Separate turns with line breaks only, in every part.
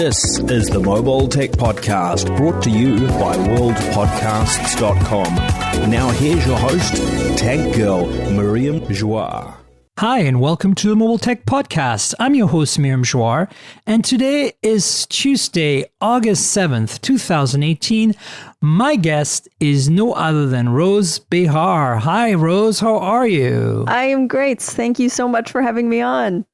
This is the Mobile Tech Podcast, brought to you by worldpodcasts.com. Now here's your host, Tech Girl, Miriam Joire.
Hi, and welcome to the Mobile Tech Podcast. I'm your host, Miriam Joire, and today is Tuesday, August 7th, 2018. My guest is no other than Rose Behar. Hi, Rose. How are you?
I am great. Thank you so much for having me on.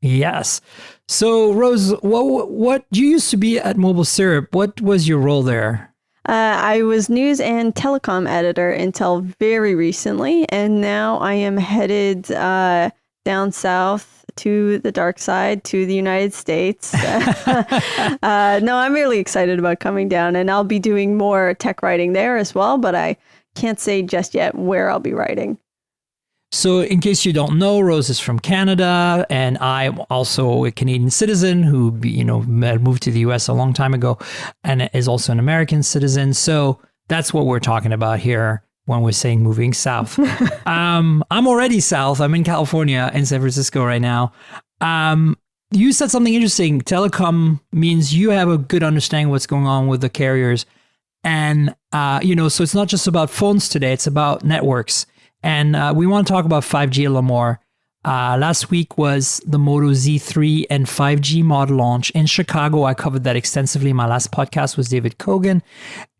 Yes. So, Rose, what you used to be at Mobile Syrup? What was your role there?
I was news and telecom editor until very recently, and now I am headed down south to the dark side, to the United States. No, I'm really excited about coming down, and I'll be doing more tech writing there as well, but I can't say just yet where I'll be writing.
So in case you don't know, Rose is from Canada, and I'm also a Canadian citizen who, moved to the US a long time ago and is also an American citizen. So that's what we're talking about here when we're saying moving south. I'm already south. I'm in California, in San Francisco right now. You said something interesting. Telecom means you have a good understanding of what's going on with the carriers. And, so it's not just about phones today, it's about networks. And we want to talk about 5G a little more. Last week was the Moto Z3 and 5G model launch in Chicago. I covered that extensively. My last podcast was David Kogan.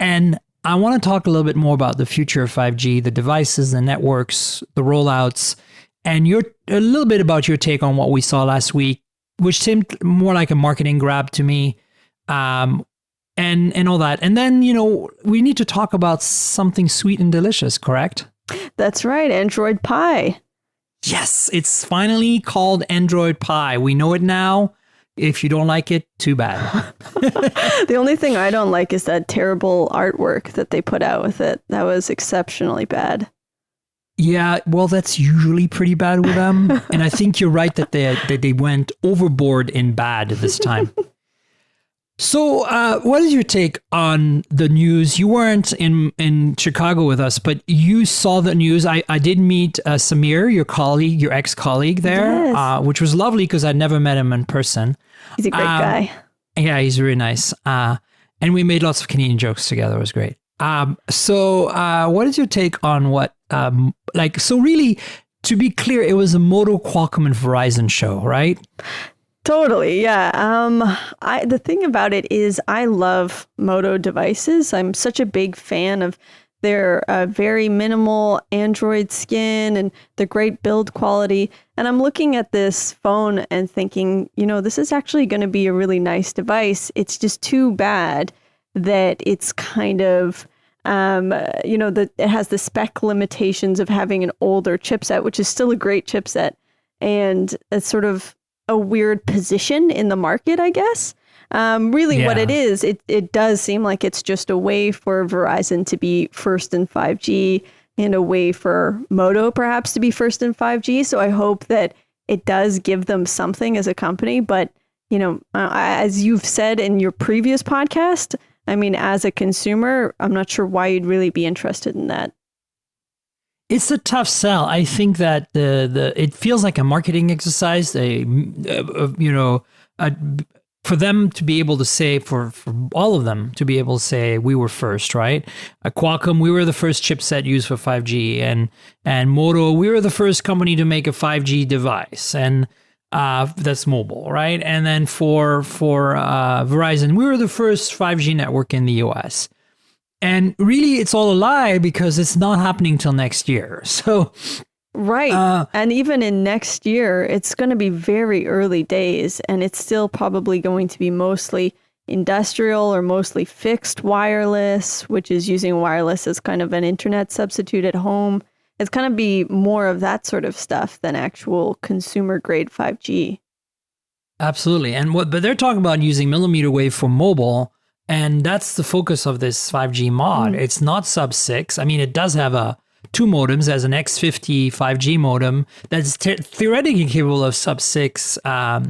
And I want to talk a little bit more about the future of 5G, the devices, the networks, the rollouts, and a little bit about your take on what we saw last week, which seemed more like a marketing grab to me, and all that. And then, we need to talk about something sweet and delicious, correct?
That's right, Android Pie.
Yes, it's finally called Android Pie. We know it now. If you don't like it, too bad.
The only thing I don't like is that terrible artwork that they put out with it. That was exceptionally bad.
Yeah, well, that's usually pretty bad with them. And I think you're right that they went overboard in bad this time. So what is your take on the news? You weren't in Chicago with us, but you saw the news. I did meet Samir, your ex-colleague there, yes. Which was lovely because I'd never met him in person.
He's a great guy.
Yeah, he's really nice. And we made lots of Canadian jokes together. It was great. So what is your take on what, so really, to be clear, it was a Moto, Qualcomm, and Verizon show, right?
Totally, yeah. The thing about it is I love Moto devices. I'm such a big fan of their very minimal Android skin and the great build quality. And I'm looking at this phone and thinking, this is actually going to be a really nice device. It's just too bad that it's kind of, that it has the spec limitations of having an older chipset, which is still a great chipset. And it's sort of a weird position in the market, I guess. What it is, it does seem like it's just a way for Verizon to be first in 5G and a way for Moto perhaps to be first in 5G. So I hope that it does give them something as a company. But, as you've said in your previous podcast, as a consumer, I'm not sure why you'd really be interested in that.
It's a tough sell. I think that it feels like a marketing exercise. For them to be able to say, for all of them to be able to say we were first, right? Qualcomm, we were the first chipset used for 5G, and Moto, we were the first company to make a 5G device, and that's mobile, right? And then for Verizon, we were the first 5G network in the US. And really, it's all a lie because it's not happening till next year. So,
right. And even in next year, it's going to be very early days, and it's still probably going to be mostly industrial or mostly fixed wireless, which is using wireless as kind of an internet substitute at home. It's going to be more of that sort of stuff than actual consumer grade 5G.
Absolutely. But they're talking about using millimeter wave for mobile. And that's the focus of this 5G mod. It's not sub-6. It does have two modems. There's an X50 5G modem that's theoretically capable of sub-6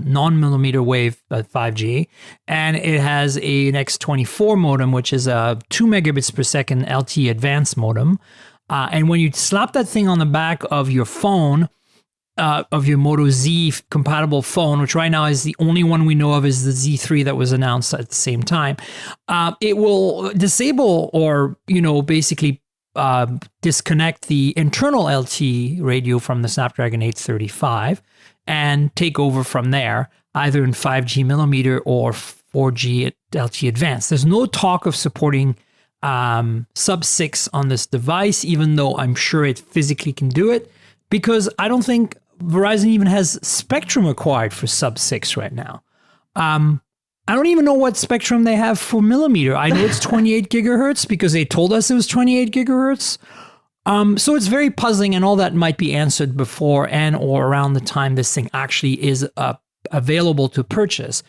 non-millimeter wave 5G. And it has an X24 modem, which is a 2 megabits per second LTE advanced modem. And when you slap that thing on the back of your phone, of your Moto Z compatible phone, which right now is the only one we know of is the Z3 that was announced at the same time, it will disable or, basically disconnect the internal LTE radio from the Snapdragon 835 and take over from there, either in 5G millimeter or 4G LTE Advanced. There's no talk of supporting sub 6 on this device, even though I'm sure it physically can do it, because I don't think Verizon even has spectrum acquired for sub 6 right now. I don't even know what spectrum they have for millimeter. I know it's 28 gigahertz because they told us it was 28 gigahertz. So it's very puzzling, and all that might be answered before and or around the time this thing actually is available to purchase.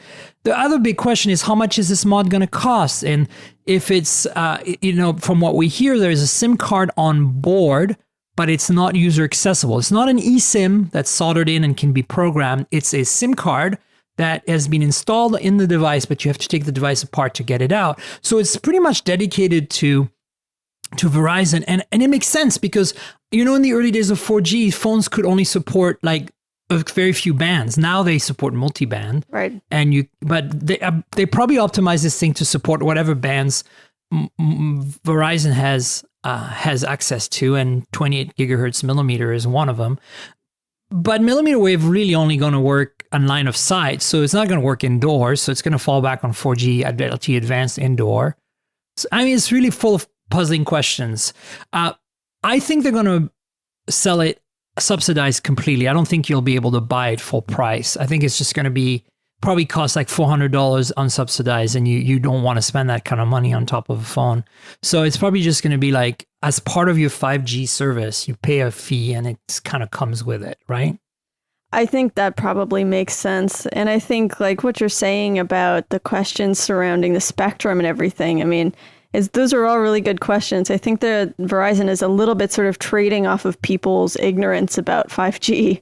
The other big question is, how much is this mod going to cost? And if it's, from what we hear, there's a SIM card on board, but it's not user accessible. It's not an eSIM that's soldered in and can be programmed. It's a SIM card that has been installed in the device, but you have to take the device apart to get it out. So it's pretty much dedicated to Verizon. And it makes sense because, in the early days of 4G, phones could only support like a very few bands. Now they support multi-band.
Right.
But they probably optimize this thing to support whatever bands Verizon has access to, and 28 gigahertz millimeter is one of them. But millimeter wave really only going to work on line of sight, so it's not going to work indoors. So it's going to fall back on 4G LTE Advanced indoor. So, it's really full of puzzling questions. I think they're going to sell it subsidized completely. I don't think you'll be able to buy it full price. I think it's just going to probably cost like $400 unsubsidized, and you don't want to spend that kind of money on top of a phone. So it's probably just going to be like, as part of your 5G service, you pay a fee and it kind of comes with it, right?
I think that probably makes sense. And I think like what you're saying about the questions surrounding the spectrum and everything, those are all really good questions. I think that Verizon is a little bit sort of trading off of people's ignorance about 5G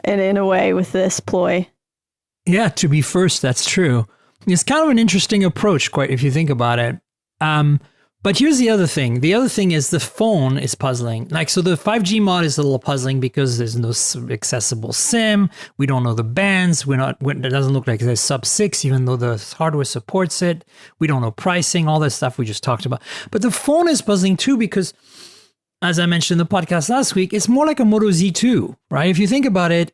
and in a way with this ploy.
Yeah, to be first, that's true. It's kind of an interesting approach, quite if you think about it. But here's the other thing. The other thing is the phone is puzzling. So the 5G mod is a little puzzling because there's no accessible SIM. We don't know the bands. It doesn't look like there's sub 6, even though the hardware supports it. We don't know pricing, all this stuff we just talked about. But the phone is puzzling too because, as I mentioned in the podcast last week, it's more like a Moto Z2, right? If you think about it,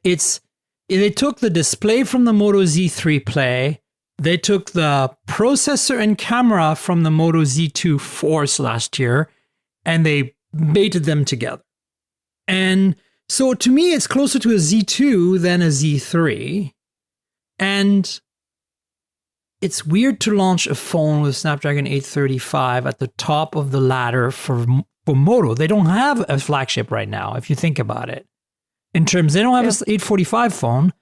they took the display from the Moto Z3 Play. They took the processor and camera from the Moto Z2 Force last year, and they mated them together. And so to me, it's closer to a Z2 than a Z3. And it's weird to launch a phone with Snapdragon 835 at the top of the ladder for Moto. They don't have a flagship right now, if you think about it. They don't have an 845 phone.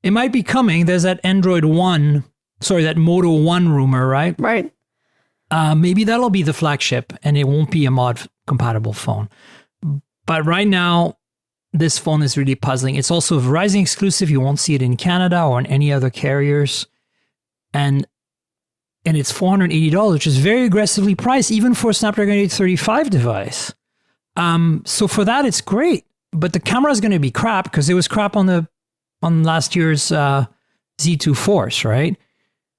It might be coming. There's that that Moto 1 rumor, right?
Right.
Maybe that'll be the flagship and it won't be a mod compatible phone. But right now, this phone is really puzzling. It's also a Verizon exclusive. You won't see it in Canada or in any other carriers. And it's $480, which is very aggressively priced, even for a Snapdragon 835 device. So for that, it's great. But the camera is going to be crap because it was crap on last year's Z2 Force, right?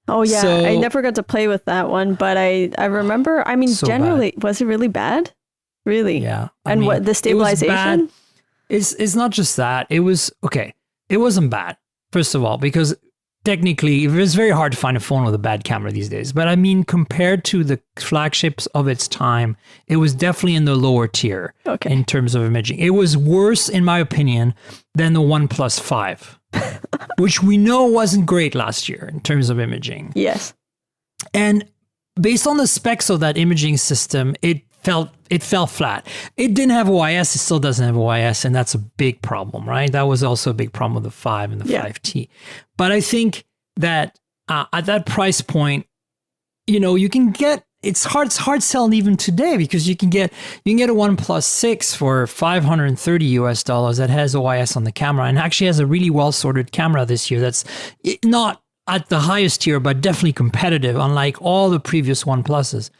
Oh, yeah. So, I never got to play with that one, but I remember, so generally, bad. Was it really bad? Really?
Yeah.
What, the stabilization?
It's not just that. It was, okay, it wasn't bad, first of all, because technically, it was very hard to find a phone with a bad camera these days. But compared to the flagships of its time, it was definitely in the lower tier in terms of imaging. It was worse, in my opinion, than the OnePlus 5. Which we know wasn't great last year in terms of imaging.
Yes.
And based on the specs of that imaging system, it fell flat. It didn't have OIS. It still doesn't have OIS. And that's a big problem, right? That was also a big problem with the 5 and the 5T. But I think that at that price point, you can get, it's hard selling even today because you can get a OnePlus 6 for $530 that has OIS on the camera and actually has a really well sorted camera this year. That's not at the highest tier, but definitely competitive, unlike all the previous OnePluses,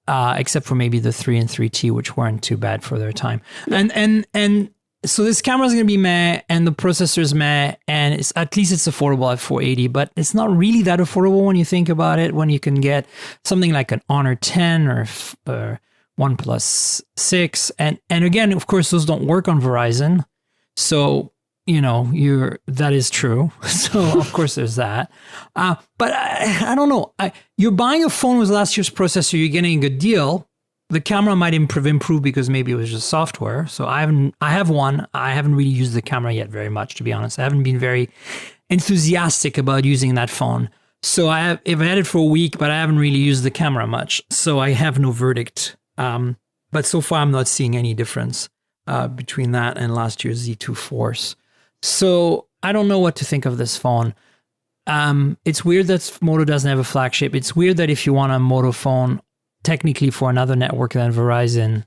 except for maybe the 3 and 3T, which weren't too bad for their time. And So this camera is going to be meh, and the processor is meh, and it's at least it's affordable at 480, but it's not really that affordable when you think about it. When you can get something like an Honor 10 or OnePlus 6, and again, of course, those don't work on Verizon, so that is true. So of course there's that. But I don't know. You're buying a phone with last year's processor, you're getting a good deal. The camera might improve because maybe it was just software. So I have one. I haven't really used the camera yet very much, to be honest. I haven't been very enthusiastic about using that phone. So I've had it for a week, but I haven't really used the camera much. So I have no verdict. But so far I'm not seeing any difference between that and last year's Z2 Force. So I don't know what to think of this phone. It's weird that Moto doesn't have a flagship. It's weird that if you want a Moto phone, technically for another network than Verizon,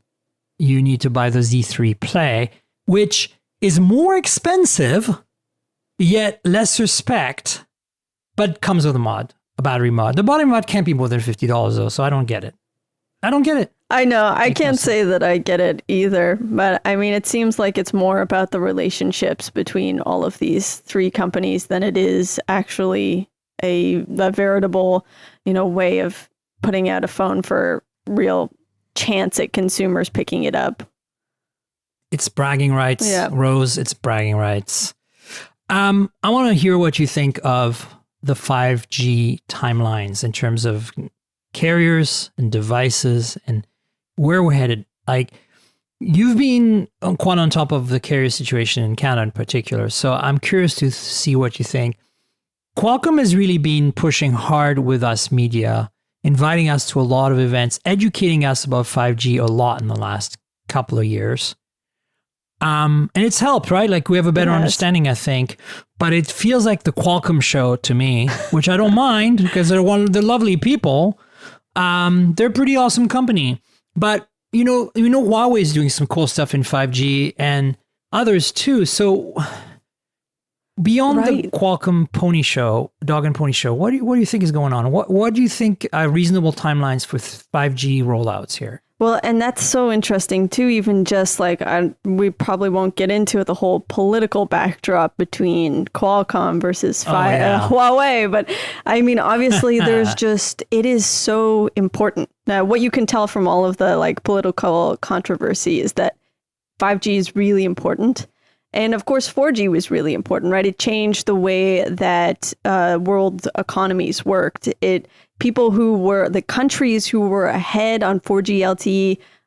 you need to buy the Z3 Play, which is more expensive, yet lesser spec, but comes with a battery mod. The battery mod can't be more than $50 though, so I don't get it.
I know. I can't say that I get it either, but I mean, it seems like it's more about the relationships between all of these three companies than it is actually a veritable, way of putting out a phone for real chance at consumers picking it up.
It's bragging rights,
yeah.
Rose. It's bragging rights. I want to hear what you think of the 5G timelines in terms of carriers and devices and where we're headed. Like, you've been quite on top of the carrier situation in Canada in particular, so I'm curious to see what you think. Qualcomm has really been pushing hard with us media, inviting us to a lot of events, educating us about 5G a lot in the last couple of years. And it's helped, right? Like, we have a better understanding, I think, but it feels like the Qualcomm show to me, which I don't mind because they're lovely people. They're a pretty awesome company, but Huawei is doing some cool stuff in 5G and others too. So beyond the Qualcomm pony show, dog and pony show, what do you think is going on? What do you think are reasonable timelines for 5G rollouts here?
Well, and that's so interesting too, even just like we probably won't get into the whole political backdrop between Qualcomm versus Huawei. But I mean, obviously it is so important. Now, what you can tell from all of the like political controversy is that 5G is really important. And of course, 4G was really important, right? It changed the way that world economies worked. The countries who were ahead on 4G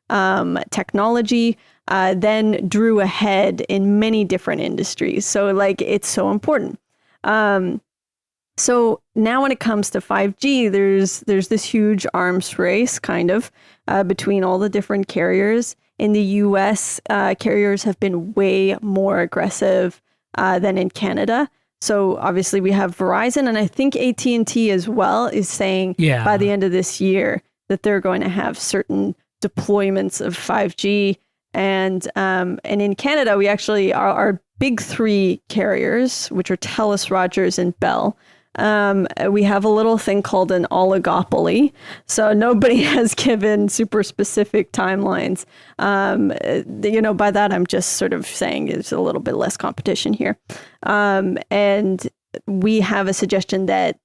LTE technology then drew ahead in many different industries. So like, it's so important. So now when it comes to 5G, there's this huge arms race kind of between all the different carriers. In the US, carriers have been way more aggressive than in Canada. So obviously we have Verizon, and I think AT&T as well is saying by the end of this year that they're going to have certain deployments of 5G. And in Canada, we actually our big three carriers, which are TELUS, Rogers, and Bell. We have a little thing called an oligopoly. So nobody has given super specific timelines. By that, I'm just sort of saying there's a little bit less competition here. And we have a suggestion that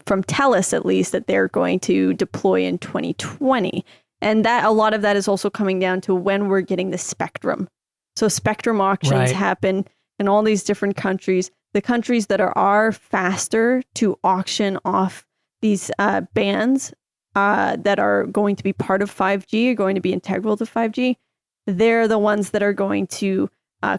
from TELUS, at least, that they're going to deploy in 2020. And that a lot of that is also coming down to when we're getting the spectrum. So spectrum auctions happen in all these different countries. The countries that are faster to auction off these bands that are going to be part of 5G, are going to be integral to 5G, they're the ones that are going to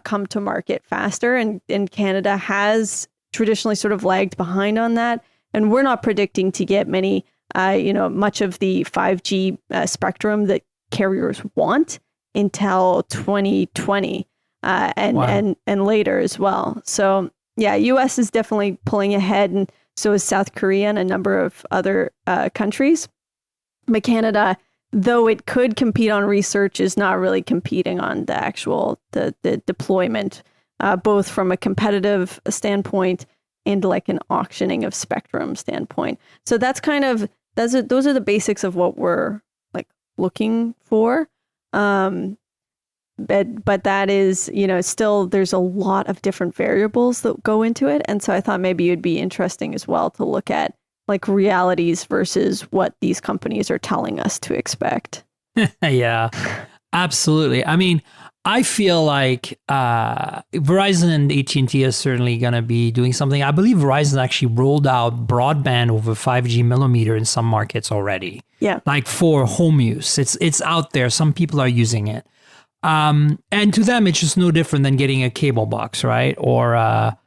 come to market faster. And Canada has traditionally sort of lagged behind on that. And we're not predicting to get much of the 5G spectrum that carriers want until 2020 and later as well. So yeah, US is definitely pulling ahead, and so is South Korea and a number of other countries. But Canada, though it could compete on research, is not really competing on the actual the deployment, both from a competitive standpoint and like an auctioning of spectrum standpoint. So that's kind of those are the basics of what we're like looking for. but that is, still there's a lot of different variables that go into it. And so I thought maybe it'd be interesting as well to look at like realities versus what these companies are telling us to expect.
Yeah, absolutely. I mean, I feel like Verizon and AT&T is certainly going to be doing something. I believe Verizon actually rolled out broadband over 5G millimeter in some markets already.
Yeah. Like
for home use. It's out there. Some people are using it. And to them, it's just no different than getting a cable box, right? Or a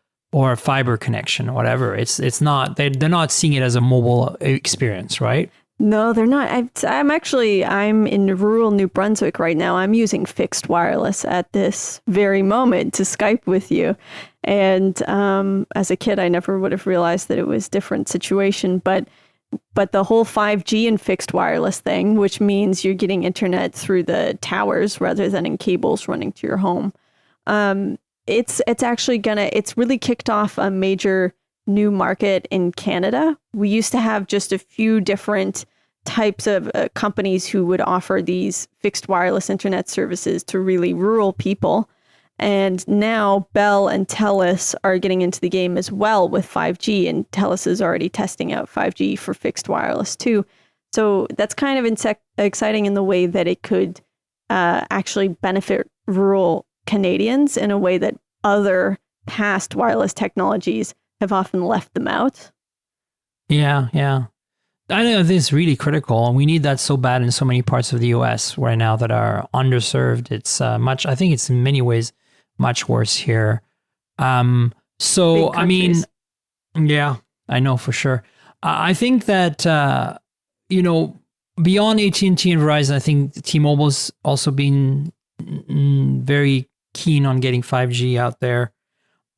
fiber connection or whatever. It's not, they're not seeing it as a mobile experience, right?
No, they're not. I'm in rural New Brunswick right now. I'm using fixed wireless at this very moment to Skype with you. And as a kid, I never would have realized that it was a different situation. But the whole 5G and fixed wireless thing, which means you're getting internet through the towers rather than in cables running to your home. It's really kicked off a major new market in Canada. We used to have just a few different types of companies who would offer these fixed wireless internet services to really rural people. And now Bell and TELUS are getting into the game as well with 5G, and TELUS is already testing out 5G for fixed wireless too. So that's kind of exciting in the way that it could actually benefit rural Canadians in a way that other past wireless technologies have often left them out. Yeah.
I know this is really critical, and we need that so bad in so many parts of the US right now that are underserved. It's I think it's in many ways much worse here. So, I mean, yeah, I know for sure. I think that, beyond AT&T and Verizon, I think T-Mobile's also been very keen on getting 5G out there.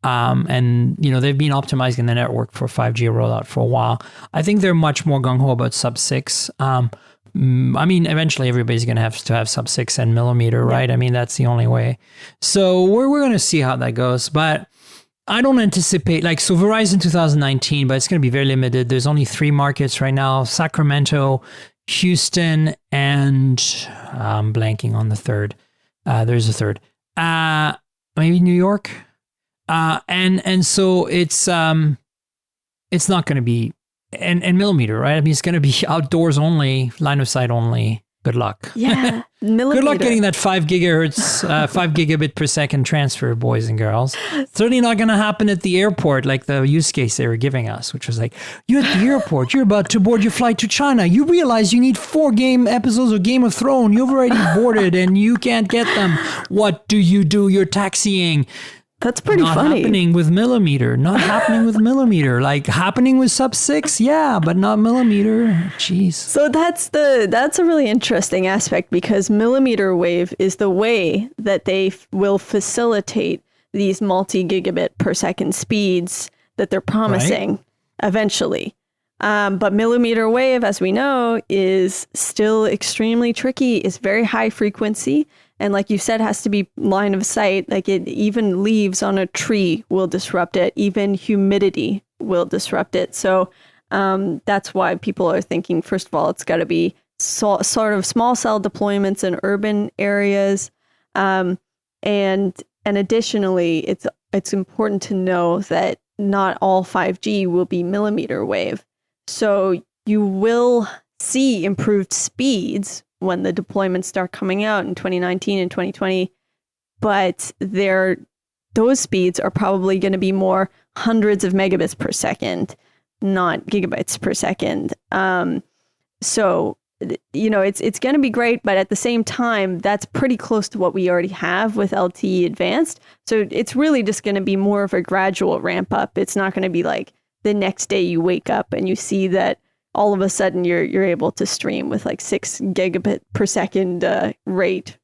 And they've been optimizing the network for 5G rollout for a while. I think they're much more gung-ho about sub-6. I mean, eventually everybody's going to have sub-6 and millimeter, right? I mean, that's the only way. So we're going to see how that goes. But I don't anticipate, Verizon 2019, but it's going to be very limited. There's only 3 markets right now: Sacramento, Houston, and I'm blanking on the third. There's a third. Maybe New York. And so it's not going to be and millimeter, right? I mean, it's going to be outdoors only, line of sight only. Good luck.
Yeah. Millimeter.
Good luck getting that 5 gigahertz, 5 gigabit per second transfer, boys and girls. Certainly not going to happen at the airport, like the use case they were giving us, which was like, you're at the airport, you're about to board your flight to China. You realize you need 4 game episodes of Game of Thrones. You've already boarded and you can't get them. What do? You're taxiing.
That's pretty funny.
Not happening with millimeter. Not happening with millimeter. Like happening with sub-6, yeah, but not millimeter. Jeez.
So that's a really interesting aspect, because millimeter wave is the way that they will facilitate these multi-gigabit per second speeds that they're promising eventually. But millimeter wave, as we know, is still extremely tricky. It's very high frequency. And like you said, has to be line of sight. Like even leaves on a tree will disrupt it. Even humidity will disrupt it. So that's why people are thinking, first of all, it's got to be sort of small cell deployments in urban areas. And additionally, it's important to know that not all 5G will be millimeter wave. So you will see improved speeds when the deployments start coming out in 2019 and 2020, but those speeds are probably going to be more hundreds of megabits per second, not gigabytes per second. So, it's going to be great, but at the same time, that's pretty close to what we already have with LTE Advanced. So it's really just going to be more of a gradual ramp up. It's not going to be like the next day you wake up and you see that all of a sudden you're able to stream with like 6 gigabit per second rate.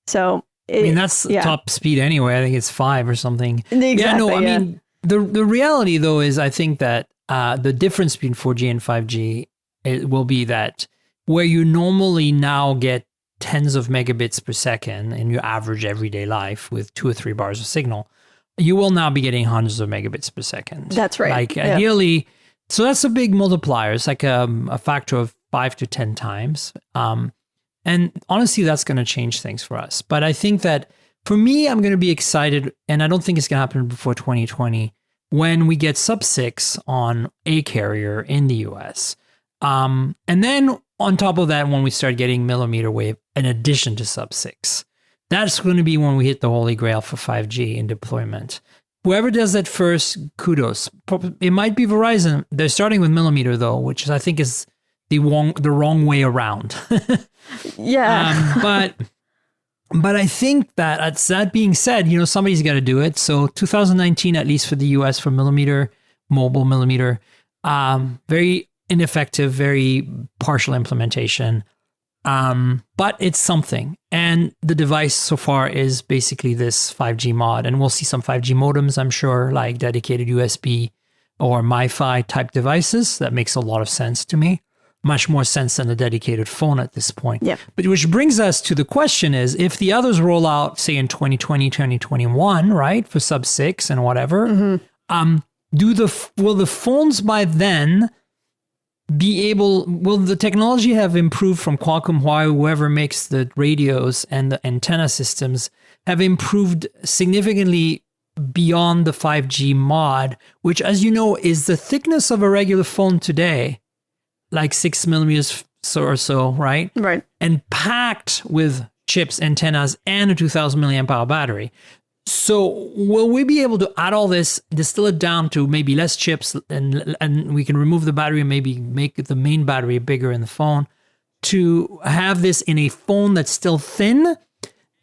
So
that's top speed anyway. I think it's 5 or something.
Exactly,
I mean, the reality though is I think that the difference between 4G and 5G it will be that where you normally now get tens of megabits per second in your average everyday life with 2 or 3 bars of signal, you will now be getting hundreds of megabits per second.
That's right.
Ideally. So that's a big multiplier. It's like a factor of 5 to 10 times. And honestly, that's going to change things for us. But I think that For me, I'm going to be excited, and I don't think it's going to happen before 2020, when we get sub 6 on a carrier in the US. And then on top of that, when we start getting millimeter wave in addition to sub 6, that's going to be when we hit the holy grail for 5G in deployment. Whoever does that first, kudos. It might be Verizon. They're starting with millimeter though, which I think is the wrong way around.
Yeah.
But I think that being said, somebody's got to do it. So 2019, at least for the US, for millimeter, mobile millimeter, very ineffective, very partial implementation. But it's something. And the device so far is basically this 5G mod. And we'll see some 5G modems, I'm sure, like dedicated USB or MiFi type devices. That makes a lot of sense to me. Much more sense than a dedicated phone at this point.
Yeah.
But which brings us to the question is, if the others roll out, say in 2020, 2021, right, for sub 6 and whatever, will the phones by then will the technology have improved from Qualcomm, Huawei, whoever makes the radios and the antenna systems, have improved significantly beyond the 5G mod, which, as you know, is the thickness of a regular phone today, like 6 millimeters or so, right?
Right.
And packed with chips, antennas, and a 2000 milliamp hour battery. So will we be able to add all this, distill it down to maybe less chips, and we can remove the battery and maybe make the main battery bigger in the phone to have this in a phone that's still thin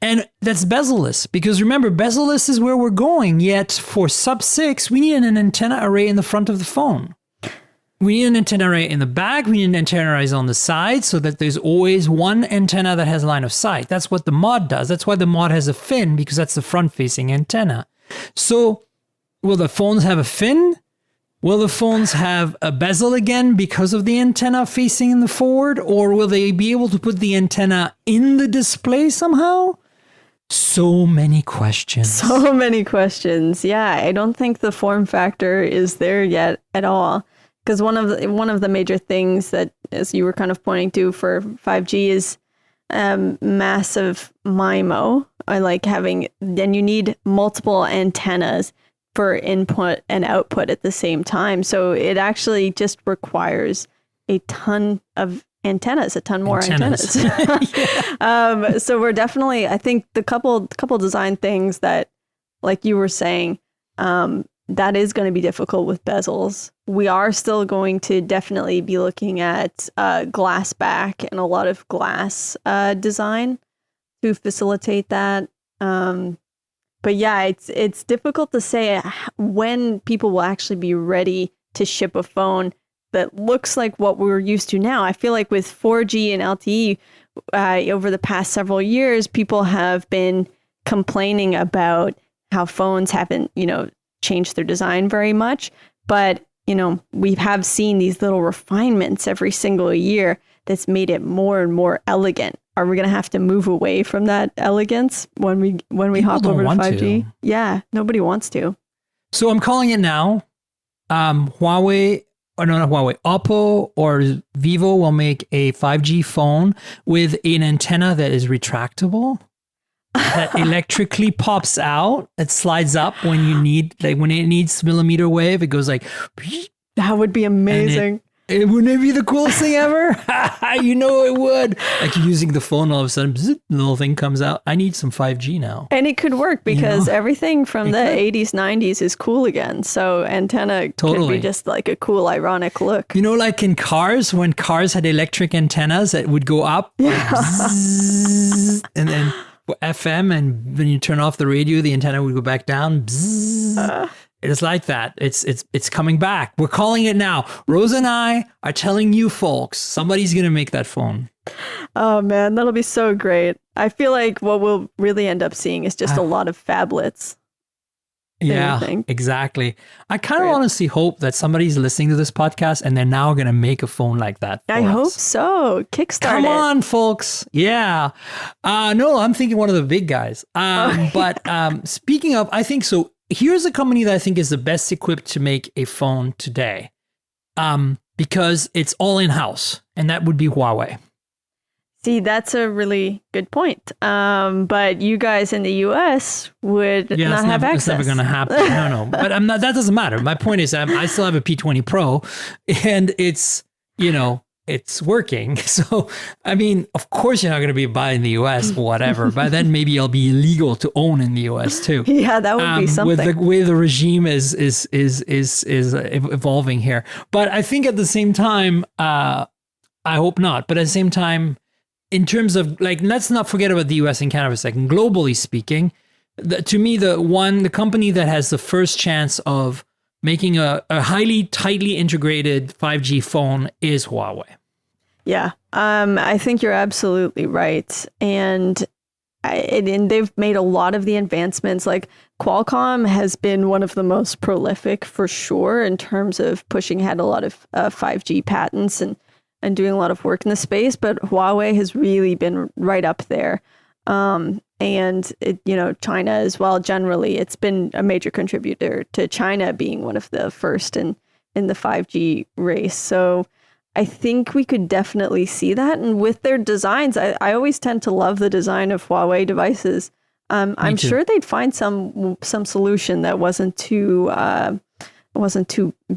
and that's bezel-less? Because remember, bezel-less is where we're going. Yet for sub 6, we need an antenna array in the front of the phone. We need an antenna array in the back. We need an antenna array on the side so that there's always one antenna that has line of sight. That's what the mod does. That's why the mod has a fin, because that's the front-facing antenna. So will the phones have a fin? Will the phones have a bezel again because of the antenna facing in the forward? Or will they be able to put the antenna in the display somehow? So many questions.
So many questions. Yeah, I don't think the form factor is there yet at all. Because one of the major things that, as you were kind of pointing to for 5G, is massive MIMO. I like having, then you need multiple antennas for input and output at the same time. So it actually just requires a ton of antennas, a ton more antennas. So we're definitely, I think the couple design things that, like you were saying, that is going to be difficult with bezels. We are still going to definitely be looking at glass back and a lot of glass design to facilitate that. But yeah, it's difficult to say when people will actually be ready to ship a phone that looks like what we're used to now. I feel like with 4G and LTE over the past several years, people have been complaining about how phones haven't, changed their design very much. But, we have seen these little refinements every single year that's made it more and more elegant. Are we going to have to move away from that elegance when we hop over to 5G? Yeah, nobody wants to.
So I'm calling it now. Oppo or Vivo will make a 5G phone with an antenna that is retractable, that electrically pops out. It slides up when you need, like when it needs millimeter wave, it goes like.
That would be amazing.
Wouldn't it be the coolest thing ever? It would. Like you're using the phone, all of a sudden, bzz, the little thing comes out. I need some 5G now.
And it could work because everything from the 80s, 90s is cool again. So antenna could be just like a cool, ironic look.
Like in cars, when cars had electric antennas that would go up, bzz, and then for FM, and when you turn off the radio, the antenna would go back down. Bzz. It's like that. It's coming back. We're calling it now. Rose and I are telling you folks, somebody's going to make that phone.
Oh man, that'll be so great. I feel like what we'll really end up seeing is just a lot of phablets.
Yeah, exactly. I kind of honestly hope that somebody's listening to this podcast and they're now going to make a phone like that.
I hope so. Kickstart
Come on, folks. Yeah. No, I'm thinking one of the big guys. But speaking of, I think so. Here's a company that I think is the best equipped to make a phone today, because it's all in-house, and that would be Huawei.
See, that's a really good point. But you guys in the US would not have access.
It's never going to happen. No. But I'm not. That doesn't matter. My point is, I still have a P20 Pro, and it's it's working. So, I mean, of course, you're not going to be buying in the US or whatever. But then maybe it'll be illegal to own in the US too.
Yeah, that would be something.
With the way the regime is evolving here. But I think at the same time, I hope not. But at the same time, in terms of like, let's not forget about the US and Canada for a second. Globally speaking, to me, the company that has the first chance of making a highly tightly integrated 5G phone is Huawei.
Yeah, I think you're absolutely right. And they've made a lot of the advancements. Like Qualcomm has been one of the most prolific for sure in terms of pushing ahead a lot of 5G patents and doing a lot of work in the space, but Huawei has really been right up there. And China as well, generally, it's been a major contributor to China being one of the first in the 5G race. So I think we could definitely see that. And with their designs, I always tend to love the design of Huawei devices. I'm sure they'd find some solution that wasn't too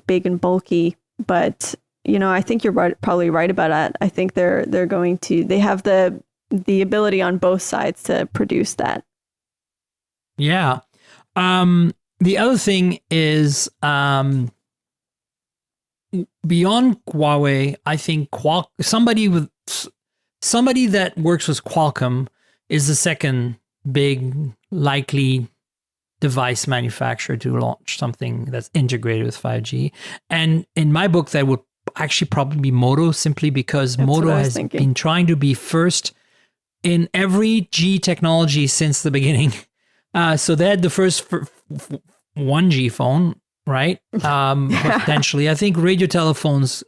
big and bulky, but I think you're probably right about that. I think they have the ability on both sides to produce that.
Yeah. The other thing is, beyond Huawei, I think somebody that works with Qualcomm is the second big likely device manufacturer to launch something that's integrated with 5G. And in my book, that would actually probably be Moto, simply because Moto has been trying to be first in every G technology since the beginning. So they had the first 1G phone, right? Potentially. I think radio telephones,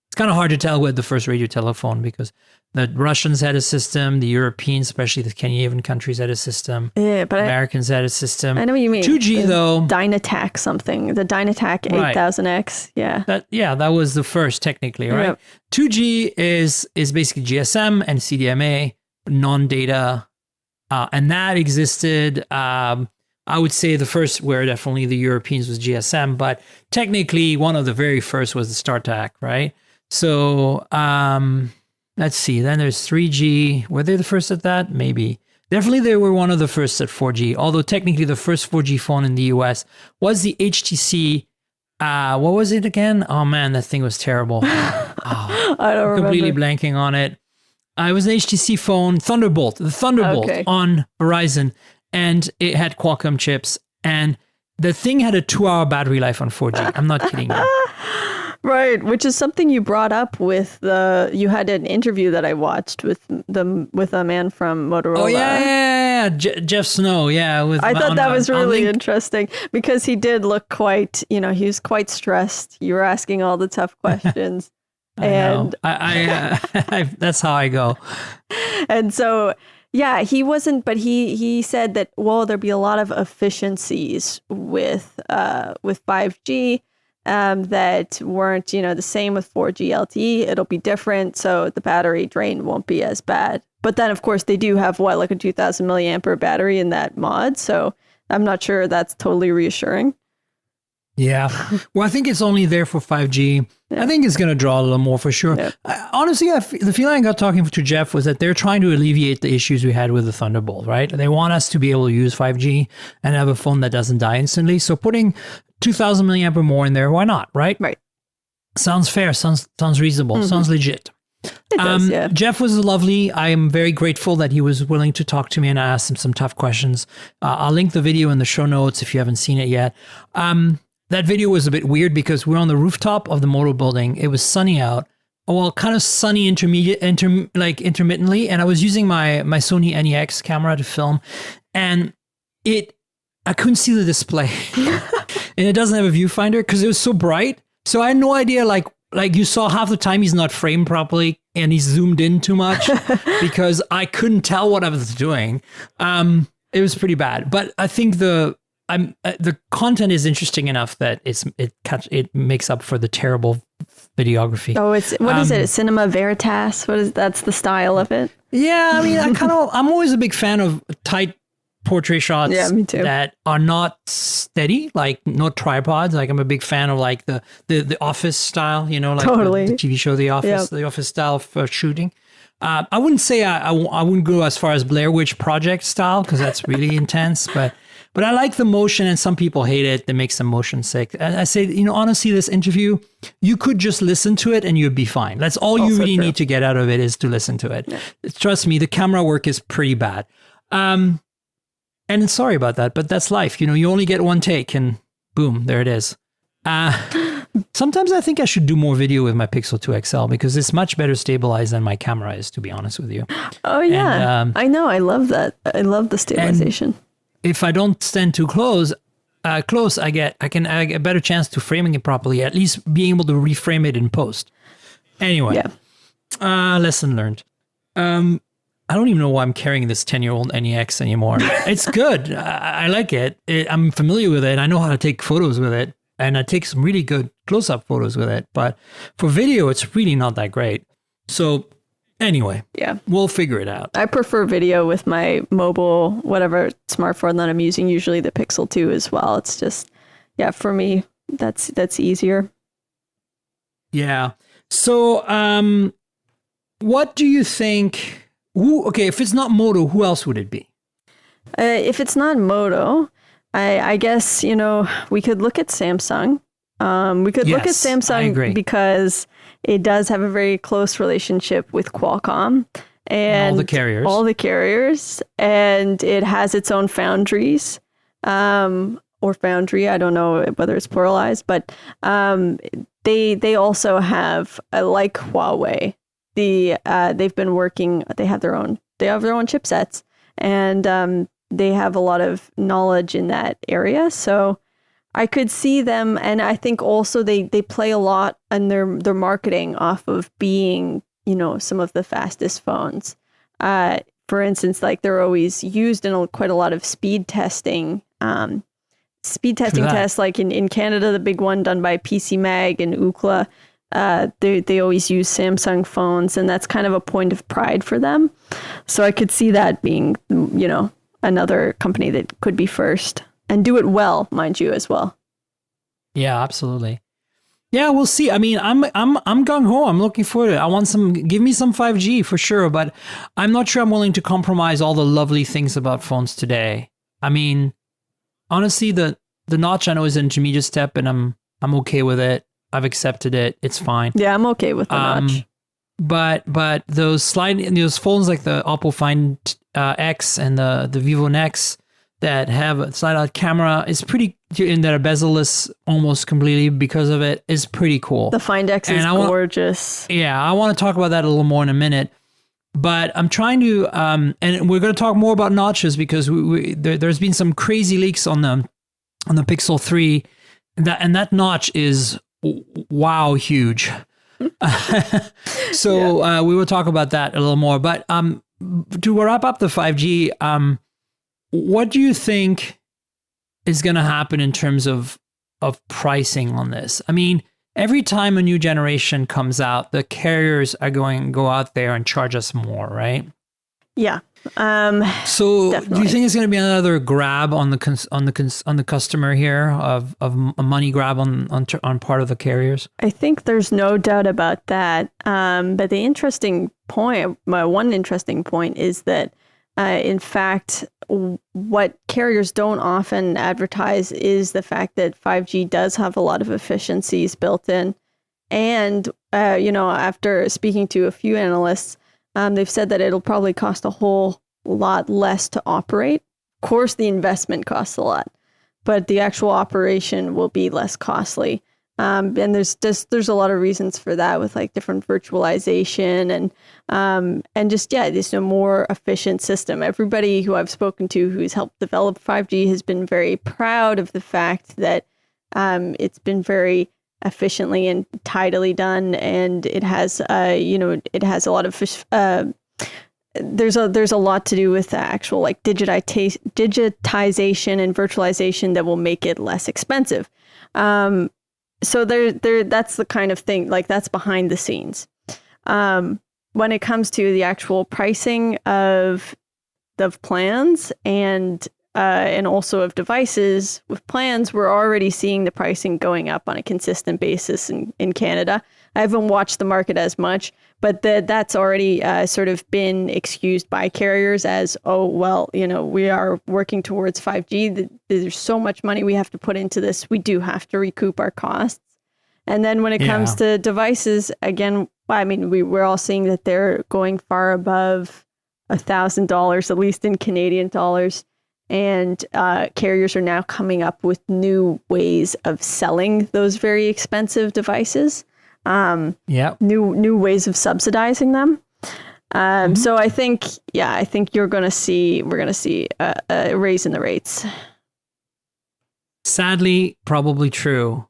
it's kind of hard to tell who had the first radio telephone, because the Russians had a system, the Europeans, especially the Scandinavian countries, had a system.
Yeah, but
Americans had a system.
I know what you mean.
2G though.
Dynatac something. The Dynatac 8000X. Yeah.
That was the first technically, right? Yep. 2G is basically GSM and CDMA, non-data. And that existed. I would say the first were definitely the Europeans was GSM, but technically one of the very first was the StarTAC, right? So let's see. Then there's 3G. Were they the first at that? Maybe. Definitely they were one of the first at 4G, although technically the first 4G phone in the US was the HTC. What was it again? Oh man, that thing was terrible.
I don't remember.
Completely blanking on it. It was an HTC phone, Thunderbolt on Verizon, and it had Qualcomm chips, and the thing had a 2-hour battery life on 4G. I'm not kidding you.
Right, which is something you brought up with you had an interview that I watched with a man from Motorola.
Oh yeah. Jeff Snow, yeah.
I thought that was really interesting, because he did look quite, he was quite stressed. You were asking all the tough questions.
And I that's how I go. And
so, yeah, he wasn't, but he said that, well, there'd be a lot of efficiencies with 5G that weren't, the same with 4G LTE. It'll be different, so the battery drain won't be as bad. But then, of course, they do have like a 2000 milliampere battery in that mod, so I'm not sure that's totally reassuring.
Yeah. Well, I think it's only there for 5G. Yeah. I think it's going to draw a little more for sure. Yeah. Honestly, the feeling I got talking to Jeff was that they're trying to alleviate the issues we had with the Thunderbolt, right? They want us to be able to use 5G and have a phone that doesn't die instantly. So putting 2000 milliampere more in there, why not, right?
Right.
Sounds fair. Sounds reasonable. Sounds legit.
It does, yeah.
Jeff was lovely. I am very grateful that he was willing to talk to me, and I asked him some tough questions. I'll link the video in the show notes if you haven't seen it yet. That video was a bit weird because we're on the rooftop of the Moto building. It was sunny out. Well, kind of sunny intermittently. And I was using my Sony NEX camera to film, and I couldn't see the display. And it doesn't have a viewfinder because it was so bright. So I had no idea, like you saw half the time he's not framed properly and he's zoomed in too much because I couldn't tell what I was doing. It was pretty bad, but I think the content is interesting enough that it makes up for the terrible videography.
Oh, what is it? Cinema Veritas? That's the style of it?
Yeah, I mean, I'm always a big fan of tight portrait shots
me too.
that are not steady, like no tripods. Like I'm a big fan of like the Office style, like
Totally.
the TV show The Office, the Office style for shooting. I wouldn't say I wouldn't go as far as Blair Witch Project style because that's really intense, but I like the motion, and some people hate it. That makes them motion sick. And I say, honestly, this interview, you could just listen to it and you'd be fine. That's all you really need to get out of it is to listen to it. Yeah. Trust me, the camera work is pretty bad. And sorry about that, but that's life. You only get one take and boom, there it is. Sometimes I think I should do more video with my Pixel 2 XL because it's much better stabilized than my camera is, to be honest with you.
Oh, yeah. And, I know. I love that. I love the stabilization.
If I don't stand too close, I get a better chance to framing it properly, at least being able to reframe it in post. Anyway, lesson learned. I don't even know why I'm carrying this 10-year-old NEX anymore. It's good. I like it. I'm familiar with it. I know how to take photos with it. And I take some really good close-up photos with it. But for video, it's really not that great. So anyway, we'll figure it out.
I prefer video with my mobile, whatever smartphone that I'm using, usually the Pixel 2 as well. It's just, for me, that's easier. Yeah.
So what do you think? If it's not Moto, who else would it be?
If it's not Moto, I guess, we could look at Samsung. We could look at Samsung because it does have a very close relationship with Qualcomm and all the carriers, and it has its own foundries, or foundry. I don't know whether it's pluralized, but they also have, like Huawei, they've been working. They have their own chipsets, and they have a lot of knowledge in that area. So I could see them, and I think also they play a lot in their marketing off of being, some of the fastest phones. For instance, like they're always used in quite a lot of speed testing tests, like in Canada, the big one done by PC Mag and Ookla. They always use Samsung phones, and that's kind of a point of pride for them. So I could see that being, another company that could be first and do it well, mind you, as well.
Yeah, absolutely. Yeah, we'll see. I mean, I'm gung ho. I'm looking forward to it. Give me some 5G for sure, but I'm not sure I'm willing to compromise all the lovely things about phones today. I mean, honestly, the notch I know is an intermediate step, and I'm okay with it. I've accepted it. It's fine.
Yeah, I'm okay with the notch.
But those phones like the Oppo Find X and the Vivo Nex that have a slide-out camera is pretty, and that are bezel-less almost completely because of it, is pretty cool.
The Find X is gorgeous.
I want to talk about that a little more in a minute. But I'm trying to, and we're going to talk more about notches because there's been some crazy leaks on the Pixel 3, and that notch is wow huge. So we will talk about that a little more. But to wrap up the 5G, what do you think is going to happen in terms of pricing on this? I mean, every time a new generation comes out, the carriers are going to go out there and charge us more, right?
Yeah.
So
definitely.
Do you think it's going to be another grab on the customer here of a money grab on part of the carriers?
I think there's no doubt about that. But the interesting point, one interesting point is that in fact, what carriers don't often advertise is the fact that 5G does have a lot of efficiencies built in. And, after speaking to a few analysts, they've said that it'll probably cost a whole lot less to operate. Of course, the investment costs a lot, but the actual operation will be less costly. And there's a lot of reasons for that, with like different virtualization and just this more efficient system. Everybody who I've spoken to who's helped develop 5G has been very proud of the fact that it's been very efficiently and tidily done, and it has it has a lot of there's a lot to do with the actual like digitization and virtualization that will make it less expensive. so there that's the kind of thing, like that's behind the scenes. When it comes to the actual pricing of plans and also of devices, with plans, we're already seeing the pricing going up on a consistent basis in Canada. I haven't watched the market as much, but that's already sort of been excused by carriers as, oh, well, we are working towards 5G. There's so much money we have to put into this. We do have to recoup our costs. And then when it comes to devices, again, I mean, we're all seeing that they're going far above $1,000, at least in Canadian dollars. And carriers are now coming up with new ways of selling those very expensive devices. New ways of subsidizing them. So I think we're going to see a raise in the rates.
Sadly, probably true.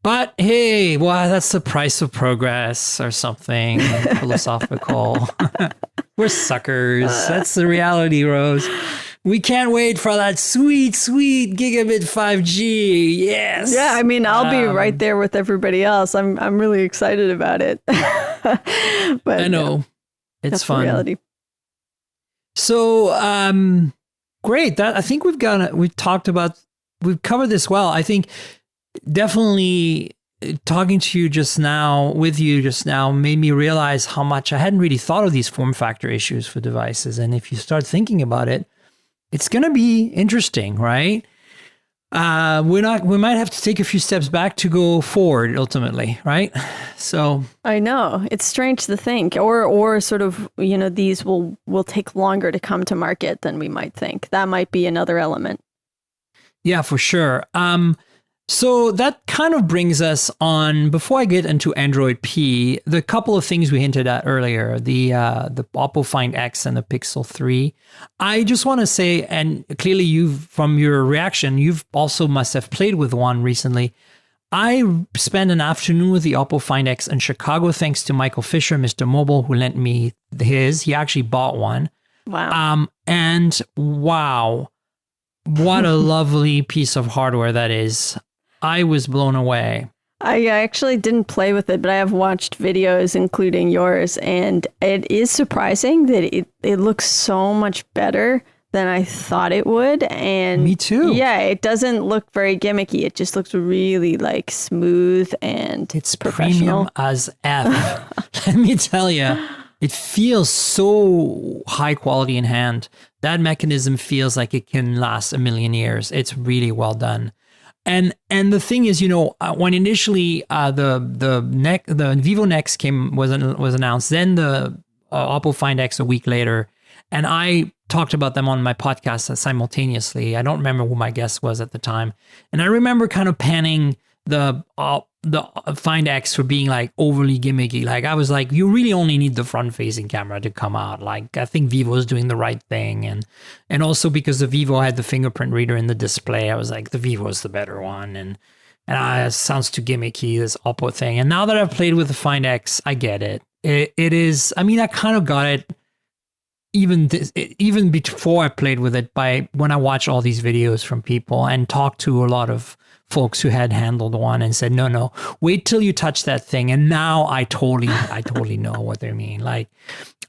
But hey, well, that's the price of progress or something philosophical. We're suckers. That's the reality, Rose. We can't wait for that sweet, sweet gigabit 5G. Yes.
Yeah, I mean, I'll be right there with everybody else. I'm really excited about it. But
I know. It's fun.
Reality.
So, great. I think we've covered this well. I think definitely talking to you just now, made me realize how much I hadn't really thought of these form factor issues for devices. And if you start thinking about it, it's going to be interesting, right? We might have to take a few steps back to go forward ultimately, right? So
I know it's strange to think, or sort of, these will take longer to come to market than we might think. That might be another element.
Yeah, for sure. So that kind of brings us on, before I get into Android P, the couple of things we hinted at earlier, the Oppo Find X and the Pixel 3. I just want to say, and clearly from your reaction, you've also must have played with one recently. I spent an afternoon with the Oppo Find X in Chicago, thanks to Michael Fisher, Mr. Mobile, who lent me his. He actually bought one.
Wow.
And wow, what a lovely piece of hardware that is. I was blown away.
I actually didn't play with it, but I have watched videos, including yours, and it is surprising that it looks so much better than I thought it would. And
me too.
Yeah, it doesn't look very gimmicky. It just looks really like smooth and
it's
professional.
Premium as F. Let me tell you, it feels so high quality in hand. That mechanism feels like it can last a million years. It's really well done. And the thing is, when initially the Vivo Nex was announced, then the Oppo Find X a week later, and I talked about them on my podcast simultaneously. I don't remember who my guest was at the time, and I remember kind of panning the Find X for being like overly gimmicky. Like I was like, you really only need the front facing camera to come out. Like I think Vivo is doing the right thing. And also because the Vivo had the fingerprint reader in the display, I was like, the Vivo is the better one. And it sounds too gimmicky, this Oppo thing. And now that I've played with the Find X, I get it. It is, I mean, I kind of got it even before I played with it when I watched all these videos from people and talked to a lot of folks who had handled one and said, no, wait till you touch that thing. And now I totally know what they mean. Like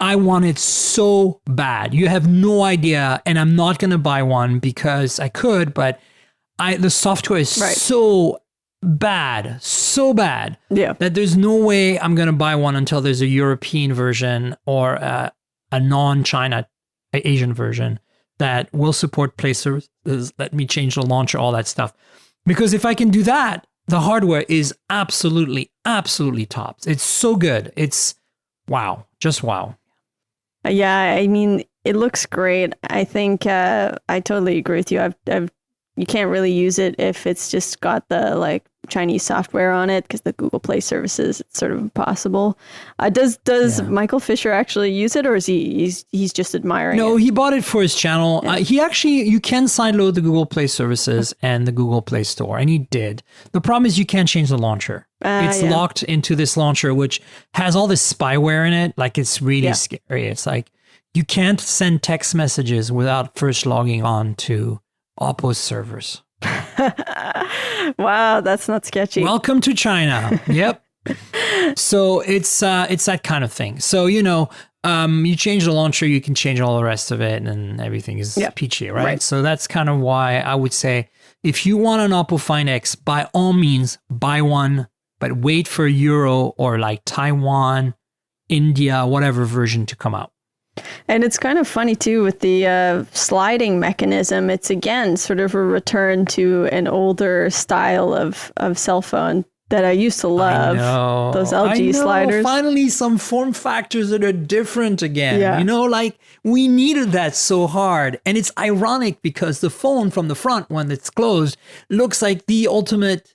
I want it so bad. You have no idea. And I'm not going to buy one because I could, but the software is so bad, that there's no way I'm going to buy one until there's a European version or a non-China Asian version that will support Play services, let me change the launcher, all that stuff. Because if I can do that, the hardware is absolutely, absolutely tops. It's so good. It's wow. Just wow.
Yeah, I mean, it looks great. I think I totally agree with you. You can't really use it if it's just got the Chinese software on it because the Google Play services, it's sort of impossible. Does Michael Fisher actually use it, or is he's just admiring it?
No, he bought it for his channel. Yeah. You can sideload the Google Play services and the Google Play Store, and he did. The problem is you can't change the launcher. It's locked into this launcher, which has all this spyware in it. Like it's really scary. It's like you can't send text messages without first logging on to Oppo's servers.
Wow, that's not sketchy.
Welcome to China. Yep. So it's that kind of thing. So, you change the launcher, you can change all the rest of it and everything is peachy, right? So that's kind of why I would say if you want an Oppo Find X, by all means, buy one, but wait for Euro or like Taiwan, India, whatever version to come out.
And it's kind of funny too with the sliding mechanism. It's again sort of a return to an older style of cell phone that I used to love. Those LG sliders.
Finally, some form factors that are different again. Like we needed that so hard. And it's ironic because the phone from the front, when it's closed, looks like the ultimate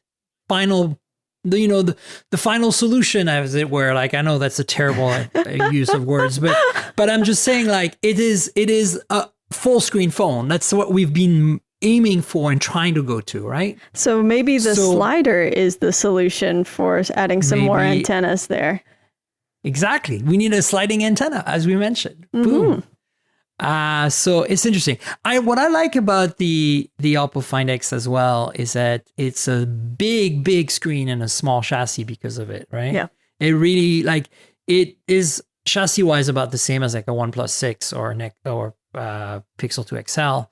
final, the final solution, as it were. Like, I know that's a terrible use of words, but I'm just saying, like, it is a full screen phone. That's what we've been aiming for and trying to go to, right?
So maybe the slider is the solution for adding some more antennas there.
Exactly. We need a sliding antenna, as we mentioned. Boom. So it's interesting. What I like about the Oppo Find X as well is that it's a big screen and a small chassis because of it, right?
Yeah.
It really, like, it is chassis wise about the same as like a OnePlus 6 or Pixel 2 XL.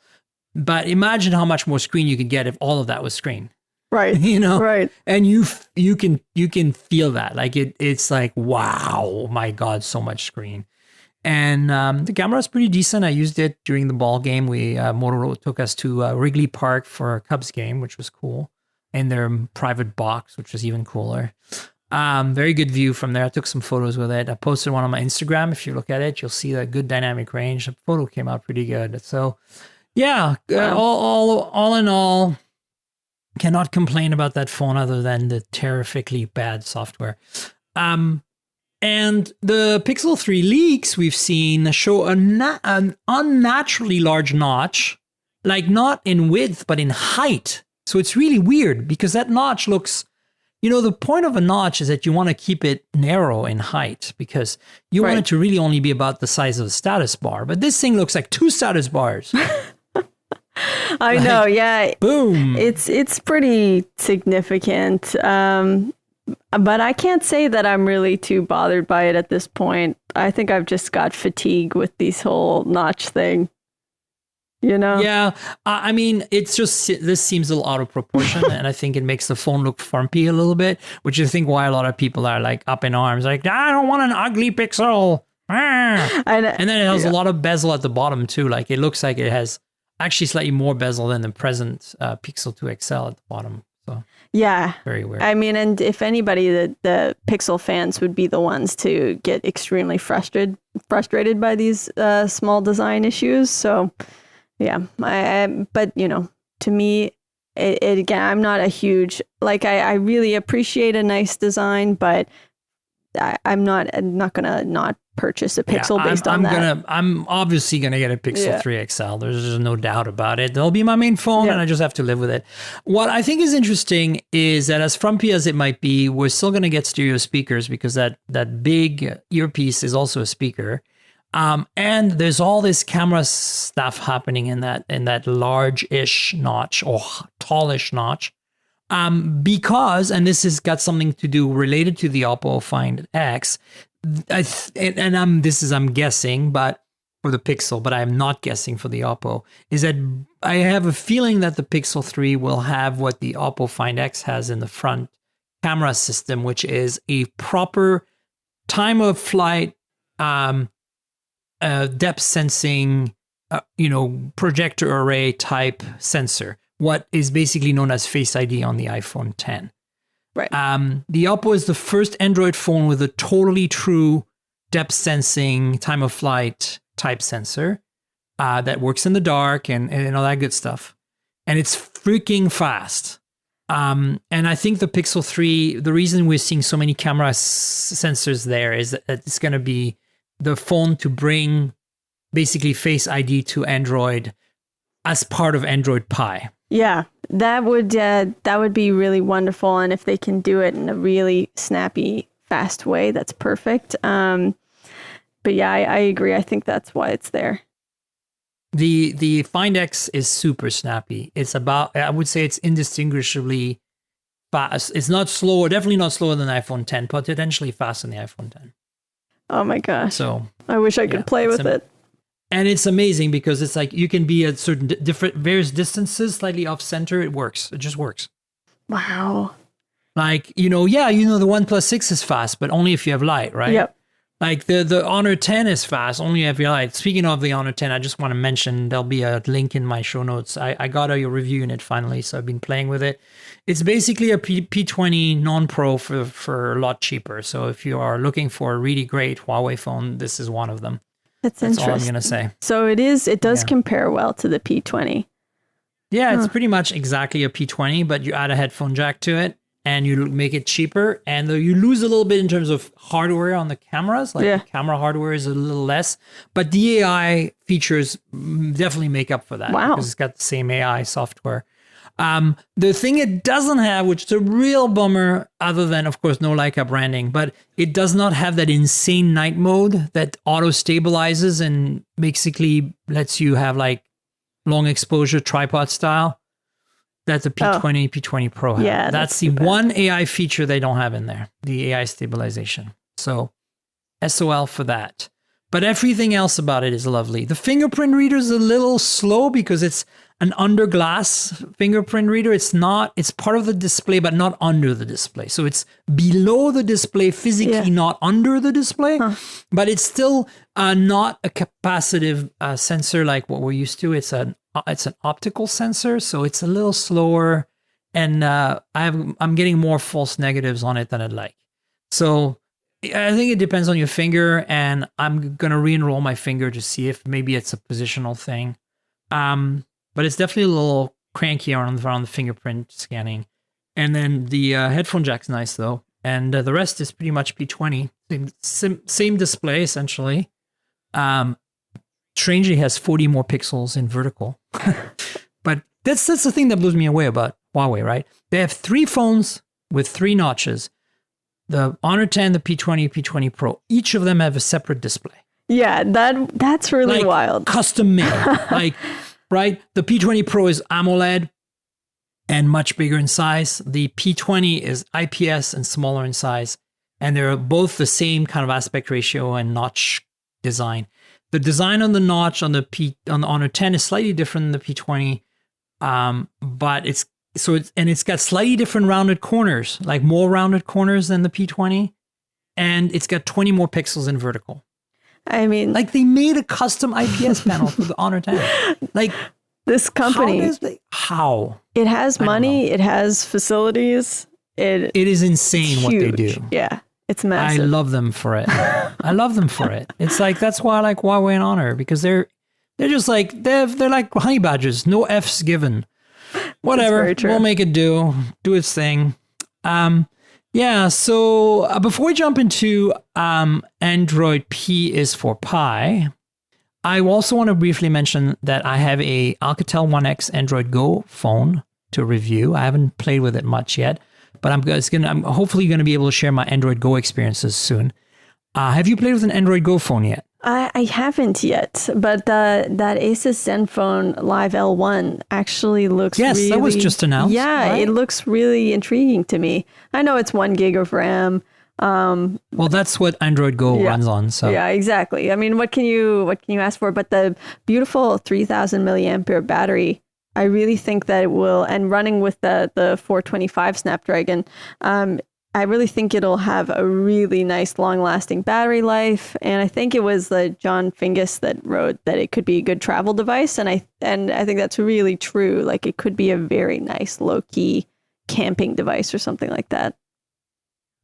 But imagine how much more screen you could get if all of that was screen.
Right. Right.
And you can feel that. Like it's like, wow, my God, so much screen. And the camera is pretty decent. I used it during the ball game. Motorola took us to Wrigley Park for a Cubs game, which was cool, in their private box, which was even cooler. Very good view from there. I took some photos with it. I posted one on my Instagram. If you look at it, you'll see a good dynamic range. The photo came out pretty good. So yeah, all in all, cannot complain about that phone other than the terrifically bad software. And the Pixel 3 leaks we've seen show an unnaturally large notch, like not in width, but in height. So it's really weird because that notch looks, the point of a notch is that you want to keep it narrow in height because you want it to really only be about the size of a status bar. But this thing looks like 2 status bars.
I know, yeah.
Boom.
It's pretty significant. But I can't say that I'm really too bothered by it at this point. I think I've just got fatigue with this whole notch thing.
Yeah. I mean, it's just, this seems a little out of proportion. And I think it makes the phone look frumpy a little bit, which I think why a lot of people are like up in arms. Like, I don't want an ugly Pixel. And then it has a lot of bezel at the bottom too. Like it looks like it has actually slightly more bezel than the present Pixel 2 XL at the bottom. So
yeah,
very weird.
I mean, and if anybody, the Pixel fans would be the ones to get extremely frustrated by these small design issues. So yeah, but to me, it again, I'm not a huge, like, I really appreciate a nice design, but I'm not gonna not purchase a Pixel based on that.
I'm obviously gonna get a Pixel 3 XL. There's no doubt about it. They'll be my main phone, and I just have to live with it. What I think is interesting is that as frumpy as it might be, we're still gonna get stereo speakers because that big earpiece is also a speaker. And there's all this camera stuff happening in that large-ish notch or tallish notch. Because, and this has got something to do related to the Oppo Find X, I'm guessing, but for the Pixel, but I'm not guessing for the Oppo, is that I have a feeling that the Pixel 3 will have what the Oppo Find X has in the front camera system, which is a proper time of flight, depth sensing, projector array type sensor. What is basically known as Face ID on the iPhone 10.
Right.
The Oppo is the first Android phone with a totally true depth sensing, time of flight type sensor that works in the dark and all that good stuff. And it's freaking fast. And I think the Pixel 3, the reason we're seeing so many camera sensors there is that it's going to be the phone to bring basically Face ID to Android as part of Android Pie. Yeah,
that would be really wonderful, and if they can do it in a really snappy, fast way, that's perfect. But yeah, I agree. I think that's why it's there.
The Find X is super snappy. It's about, I would say it's indistinguishably fast. It's not slower, definitely not slower than the iPhone 10, but potentially faster than the iPhone 10.
Oh my gosh.
So
I wish I could play with it.
And it's amazing because it's like you can be at certain different various distances, slightly off center. It works. It just works.
Wow.
Like, the OnePlus 6 is fast, but only if you have light, right?
Yep.
Like the Honor 10 is fast, only if you have light. Speaking of the Honor 10, I just want to mention there'll be a link in my show notes. I got a review in it finally, so I've been playing with it. It's basically a P20 non-pro for a lot cheaper. So if you are looking for a really great Huawei phone, this is one of them. That's all I'm going to say.
So it does compare well to the P20.
Yeah, it's pretty much exactly a P20, but you add a headphone jack to it and you make it cheaper. And you lose a little bit in terms of hardware on the cameras. Like the camera hardware is a little less, but the AI features definitely make up for that.
Wow.
Because it's got the same AI software. The thing it doesn't have, which is a real bummer, other than, of course, no Leica branding, but it does not have that insane night mode that auto stabilizes and basically lets you have like long exposure tripod style that the P20, P20 Pro have.
Yeah,
that's the one AI feature they don't have in there, the AI stabilization. So SOL for that. But everything else about it is lovely. The fingerprint reader is a little slow because it's an under glass fingerprint reader. It's part of the display, but not under the display. So it's below the display, physically not under the display, but it's still not a capacitive sensor like what we're used to. It's an optical sensor, so it's a little slower, and I'm getting more false negatives on it than I'd like. So I think it depends on your finger, and I'm going to re-enroll my finger to see if maybe it's a positional thing. But it's definitely a little cranky around the fingerprint scanning. And then the headphone jack's nice, though. And the rest is pretty much P20. Same display, essentially. Strangely, has 40 more pixels in vertical. But that's the thing that blows me away about Huawei, right? They have 3 phones with 3 notches. The Honor 10, the P20, P20 Pro. Each of them have a separate display.
Yeah, that's really wild.
Custom made. Right? The P20 Pro is AMOLED and much bigger in size. The P20 is IPS and smaller in size. And they're both the same kind of aspect ratio and notch design. The design on the notch on the Honor 10 is slightly different than the P20. But it's got slightly different rounded corners, like more rounded corners than the P20. And it's got 20 more pixels in vertical.
I mean,
like they made a custom IPS panel for the Honor 10. Like
this company,
how?
It has money, it has facilities. It is
insane
huge.
What they do.
Yeah, it's massive.
I love them for it. It's like that's why I like Huawei and Honor, because they're just like they're like honey badgers, no F's given. Whatever, we'll make it do its thing. Yeah, so before we jump into Android P is for Pi, I also want to briefly mention that I have a Alcatel One X Android Go phone to review. I haven't played with it much yet, but I'm hopefully going to be able to share my Android Go experiences soon. Have you played with an Android Go phone yet?
I haven't yet, but that Asus ZenFone Live L1 actually looks really...
that was just announced.
Yeah, right? It looks really intriguing to me. I know it's 1 gig of RAM.
Well, that's what Android Go runs on. So
yeah, exactly. I mean, what can you ask for? But the beautiful 3,000 milliampere battery, I really think that it will, and running with the 425 Snapdragon, I really think it'll have a really nice long-lasting battery life. And I think it was John Fingus that wrote that it could be a good travel device. And I think that's really true. Like it could be a very nice low-key camping device or something like that.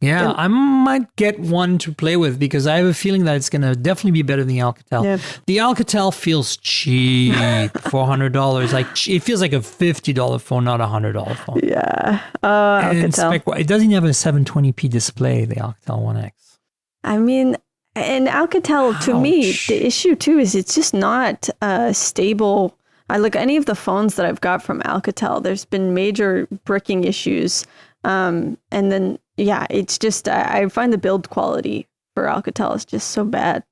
Yeah, I might get one to play with because I have a feeling that it's going to definitely be better than the Alcatel. Yeah. The Alcatel feels cheap, $400. Like it feels like a $50 phone, not a $100 phone.
Yeah. Alcatel.
It doesn't even have a 720p display, the Alcatel One X.
I mean, and Alcatel, to me, the issue too is it's just not stable. I look any of the phones that I've got from Alcatel, there's been major bricking issues. And then, yeah, it's just, I find the build quality for Alcatel is just so bad.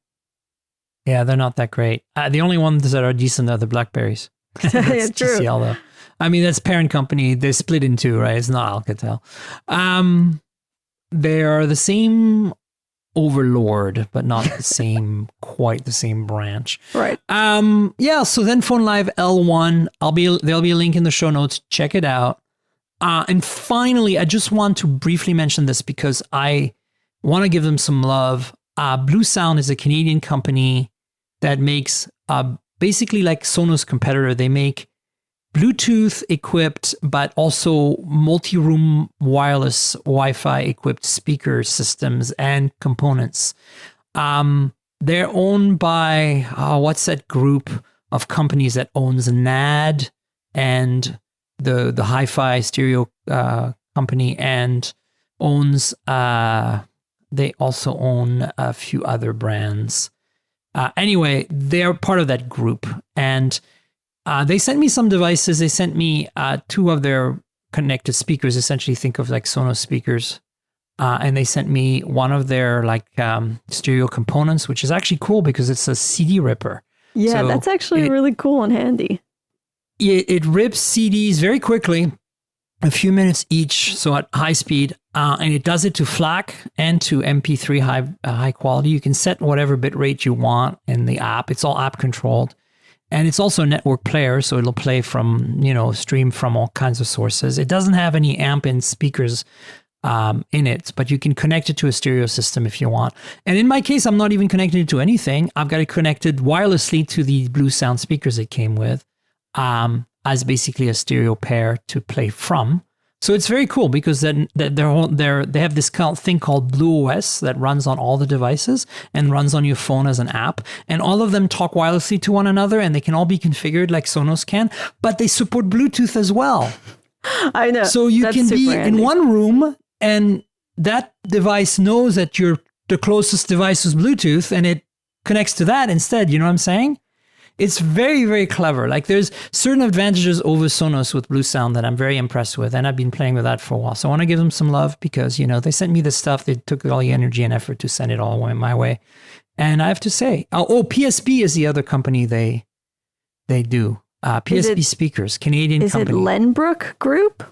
Yeah, they're not that great. The only ones that are decent are the Blackberries. That's
Yeah, true.
TCL though. I mean, that's parent company. They split in two, right? It's not Alcatel. They are the same overlord, but not the same, quite the same branch.
Right.
Yeah. So ZenFone Live L1. There'll be a link in the show notes. Check it out. And finally, I just want to briefly mention this because I want to give them some love. Blue Sound is a Canadian company that makes basically like Sonos competitor. They make Bluetooth equipped, but also multi-room wireless Wi-Fi equipped speaker systems and components. They're owned by what's that group of companies that owns NAD and the hi-fi stereo company, and owns they also own a few other brands. Anyway, they're part of that group, and they sent me some devices. They sent me two of their connected speakers, essentially think of like Sonos speakers. And they sent me one of their like stereo components, which is actually cool because it's a CD ripper.
Yeah,
So
that's actually really cool and handy.
It rips CDs very quickly, a few minutes each, so at high speed, and it does it to FLAC and to MP3 high quality. You can set whatever bit rate you want in the app. It's all app controlled. And it's also a network player, so it'll play from, stream from all kinds of sources. It doesn't have any amp in speakers in it, but you can connect it to a stereo system if you want. And in my case, I'm not even connecting it to anything. I've got it connected wirelessly to the Blue Sound speakers it came with, as basically a stereo pair to play from. So it's very cool because then they have this thing called Blue OS that runs on all the devices and runs on your phone as an app. And all of them talk wirelessly to one another, and they can all be configured like Sonos can, but they support Bluetooth as well.
I know.
So you can be in one room and that device knows that the closest device is Bluetooth and it connects to that instead. You know what I'm saying? It's very, very clever. Like there's certain advantages over Sonos with Blue Sound that I'm very impressed with. And I've been playing with that for a while. So I want to give them some love because, they sent me this stuff. They took all the energy and effort to send it all my way. And I have to say, PSP is the other company they do. PSP speakers, Canadian company.
Is it Lenbrook Group?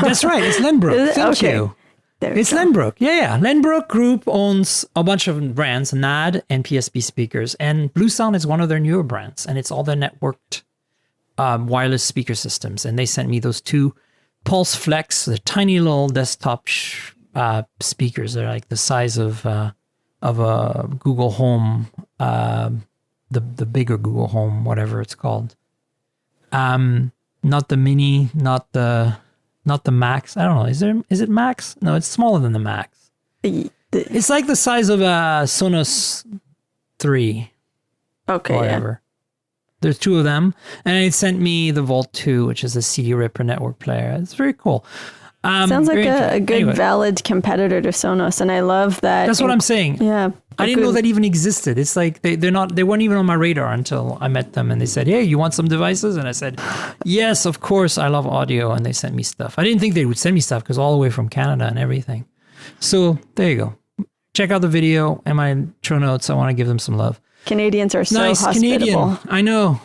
That's right. It's Lenbrook. Thank you. It's Lenbrook. Yeah. Lenbrook Group owns a bunch of brands, NAD and PSP speakers. And Blue Sound is one of their newer brands. And it's all their networked wireless speaker systems. And they sent me those two Pulse Flex, the tiny little desktop speakers. They're like the size of a Google Home, the bigger Google Home, whatever it's called. Not the Mini, not the Max. I don't know. Is it Max? No, it's smaller than the Max. It's like the size of a Sonos 3.
Okay.
Whatever. Yeah. There's two of them. And it sent me the Volt 2, which is a CD ripper network player. It's very cool.
Sounds like a good, valid competitor to Sonos. And I love that.
That's what I'm saying.
Yeah.
I didn't know that even existed. It's like they weren't even on my radar until I met them and they said, "Hey, you want some devices?" And I said, "Yes, of course. I love audio." And they sent me stuff. I didn't think they would send me stuff because all the way from Canada and everything. So there you go. Check out the video and my show notes. I want to give them some love.
Canadians are so
nice,
hospitable.
Canadian. I know.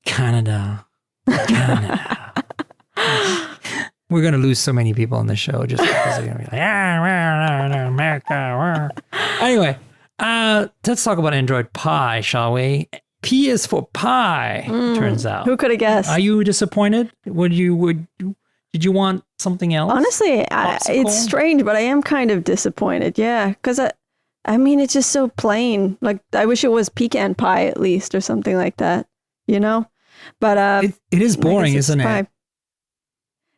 Canada. We're going to lose so many people on the show just because they're going to be like, America. Anyway. Let's talk about Android Pie, shall we? P is for pie, turns out.
Who could have guessed?
Are you disappointed? Did you want something else?
Honestly, it's strange, but I am kind of disappointed. Yeah, because I mean, it's just so plain. Like, I wish it was pecan pie at least or something like that, But
it is boring, isn't it?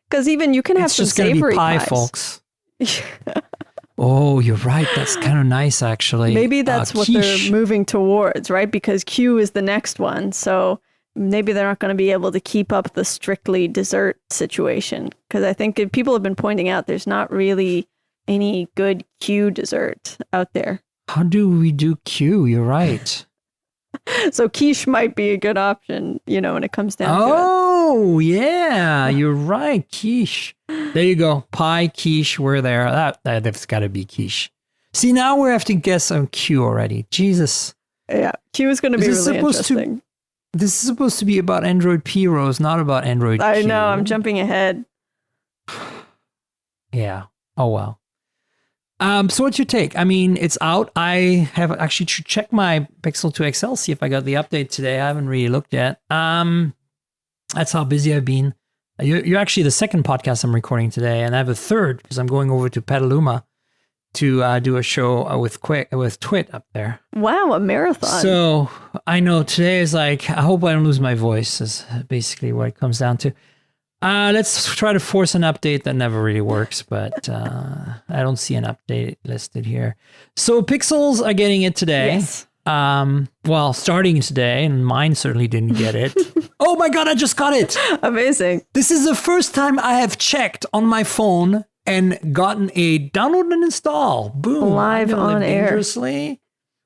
Because even you can have some savory pies.
It's just going to be pie, folks. Oh, you're right. That's kind of nice, actually.
Maybe that's what they're moving towards, right? Because Q is the next one. So maybe they're not going to be able to keep up the strictly dessert situation. Because I think people have been pointing out there's not really any good Q dessert out there.
How do we do Q? You're right.
So quiche might be a good option, when it comes down to it.
Oh, yeah. You're right. Quiche. There you go. Pie, quiche. We're there. That's got to be quiche. See, now we have to guess on Q already. Jesus.
Yeah, Q is going to be really interesting.
This is supposed to be about Android P, Rose, not about Android Q.
I know, I'm jumping ahead.
Yeah. Oh, well. So what's your take? I mean, it's out. I have actually checked my Pixel 2 XL, see if I got the update today. I haven't really looked yet. That's how busy I've been. You're actually the second podcast I'm recording today, and I have a third because I'm going over to Petaluma to do a show with Twit up there.
Wow, a marathon.
So I know today is like, I hope I don't lose my voice is basically what it comes down to. Let's try to force an update that never really works, but I don't see an update listed here. So Pixels are getting it today.
Yes.
Well, starting today, and mine certainly didn't get it. Oh my God, I just got it.
Amazing.
This is the first time I have checked on my phone and gotten a download and install. Boom.
Live on air.
Dangerously.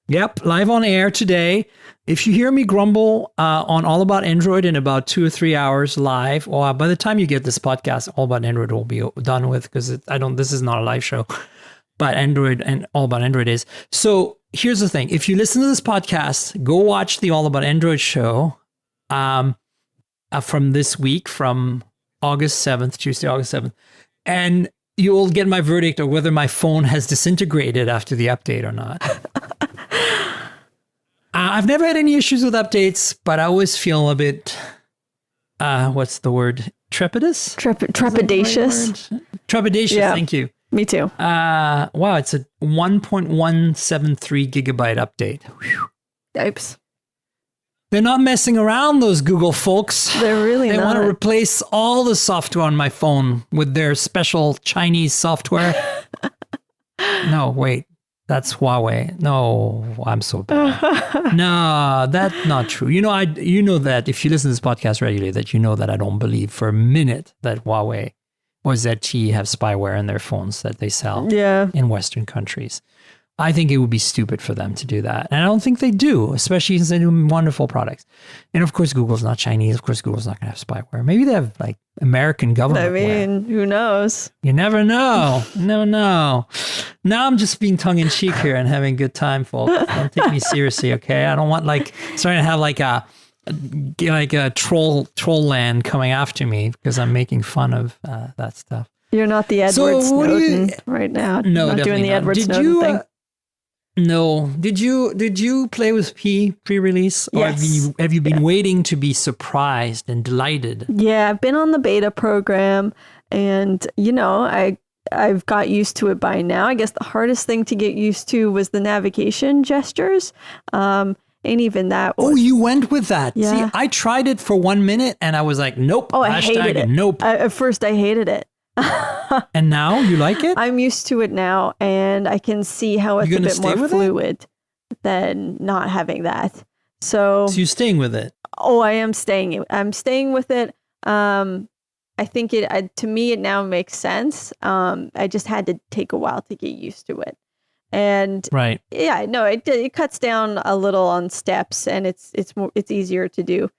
Yep, live on air today. If you hear me grumble on All About Android in about 2 or 3 hours live, or by the time you get this podcast, All About Android will be done with, because this is not a live show, but Android and All About Android is. So here's the thing. If you listen to this podcast, go watch the All About Android show from this week, from Tuesday, August 7th. And you'll get my verdict of whether my phone has disintegrated after the update or not. I've never had any issues with updates, but I always feel a bit, what's the word? Trepidatious?
Trepidatious.
Trepidatious, yeah. Thank you.
Me too.
Wow, it's a 1.173 gigabyte update. Whew.
Yipes.
They're not messing around, those Google folks.
They're really
not. They want to replace all the software on my phone with their special Chinese software. No, wait. That's Huawei. No, I'm so bad. No, that's not true. You know that if you listen to this podcast regularly, that you know that I don't believe for a minute that Huawei or ZTE have spyware in their phones that they sell in Western countries. I think it would be stupid for them to do that. And I don't think they do, especially since they do wonderful products. And of course, Google's not Chinese. Of course, Google's not going to have spyware. Maybe they have like American government.
I mean, who knows?
You never know. You never know. Now I'm just being tongue in cheek here and having a good time, folks. Don't take me seriously, okay? I don't want starting to have like a troll land coming after me because I'm making fun of that stuff.
You're not the Edward Snowden right now.
No,
not doing the Edward
Snowden
thing.
No. Did you play with P pre-release? Or
yes.
have you been waiting to be surprised and delighted?
Yeah, I've been on the beta program, and I've got used to it by now. I guess the hardest thing to get used to was the navigation gestures. And even that was...
Oh, you went with that.
Yeah.
See, I tried it for 1 minute and I was like, nope.
Oh, I hated it.
Nope.
At first, I hated it.
And now you like it?
I'm used to it now, and I can see how it's a bit more fluid than not having that. So
you're staying with it?
Oh, I am staying. I'm staying with it. I think to me, it now makes sense. I just had to take a while to get used to it. And
right.
Yeah, no, it cuts down a little on steps, and it's easier to do.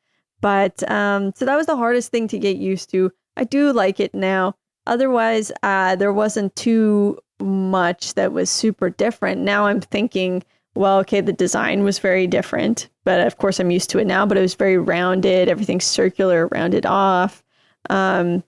But so that was the hardest thing to get used to. I do like it now. Otherwise, there wasn't too much that was super different. Now I'm thinking, well, okay, the design was very different, but of course I'm used to it now, but it was very rounded, everything's circular, rounded off. And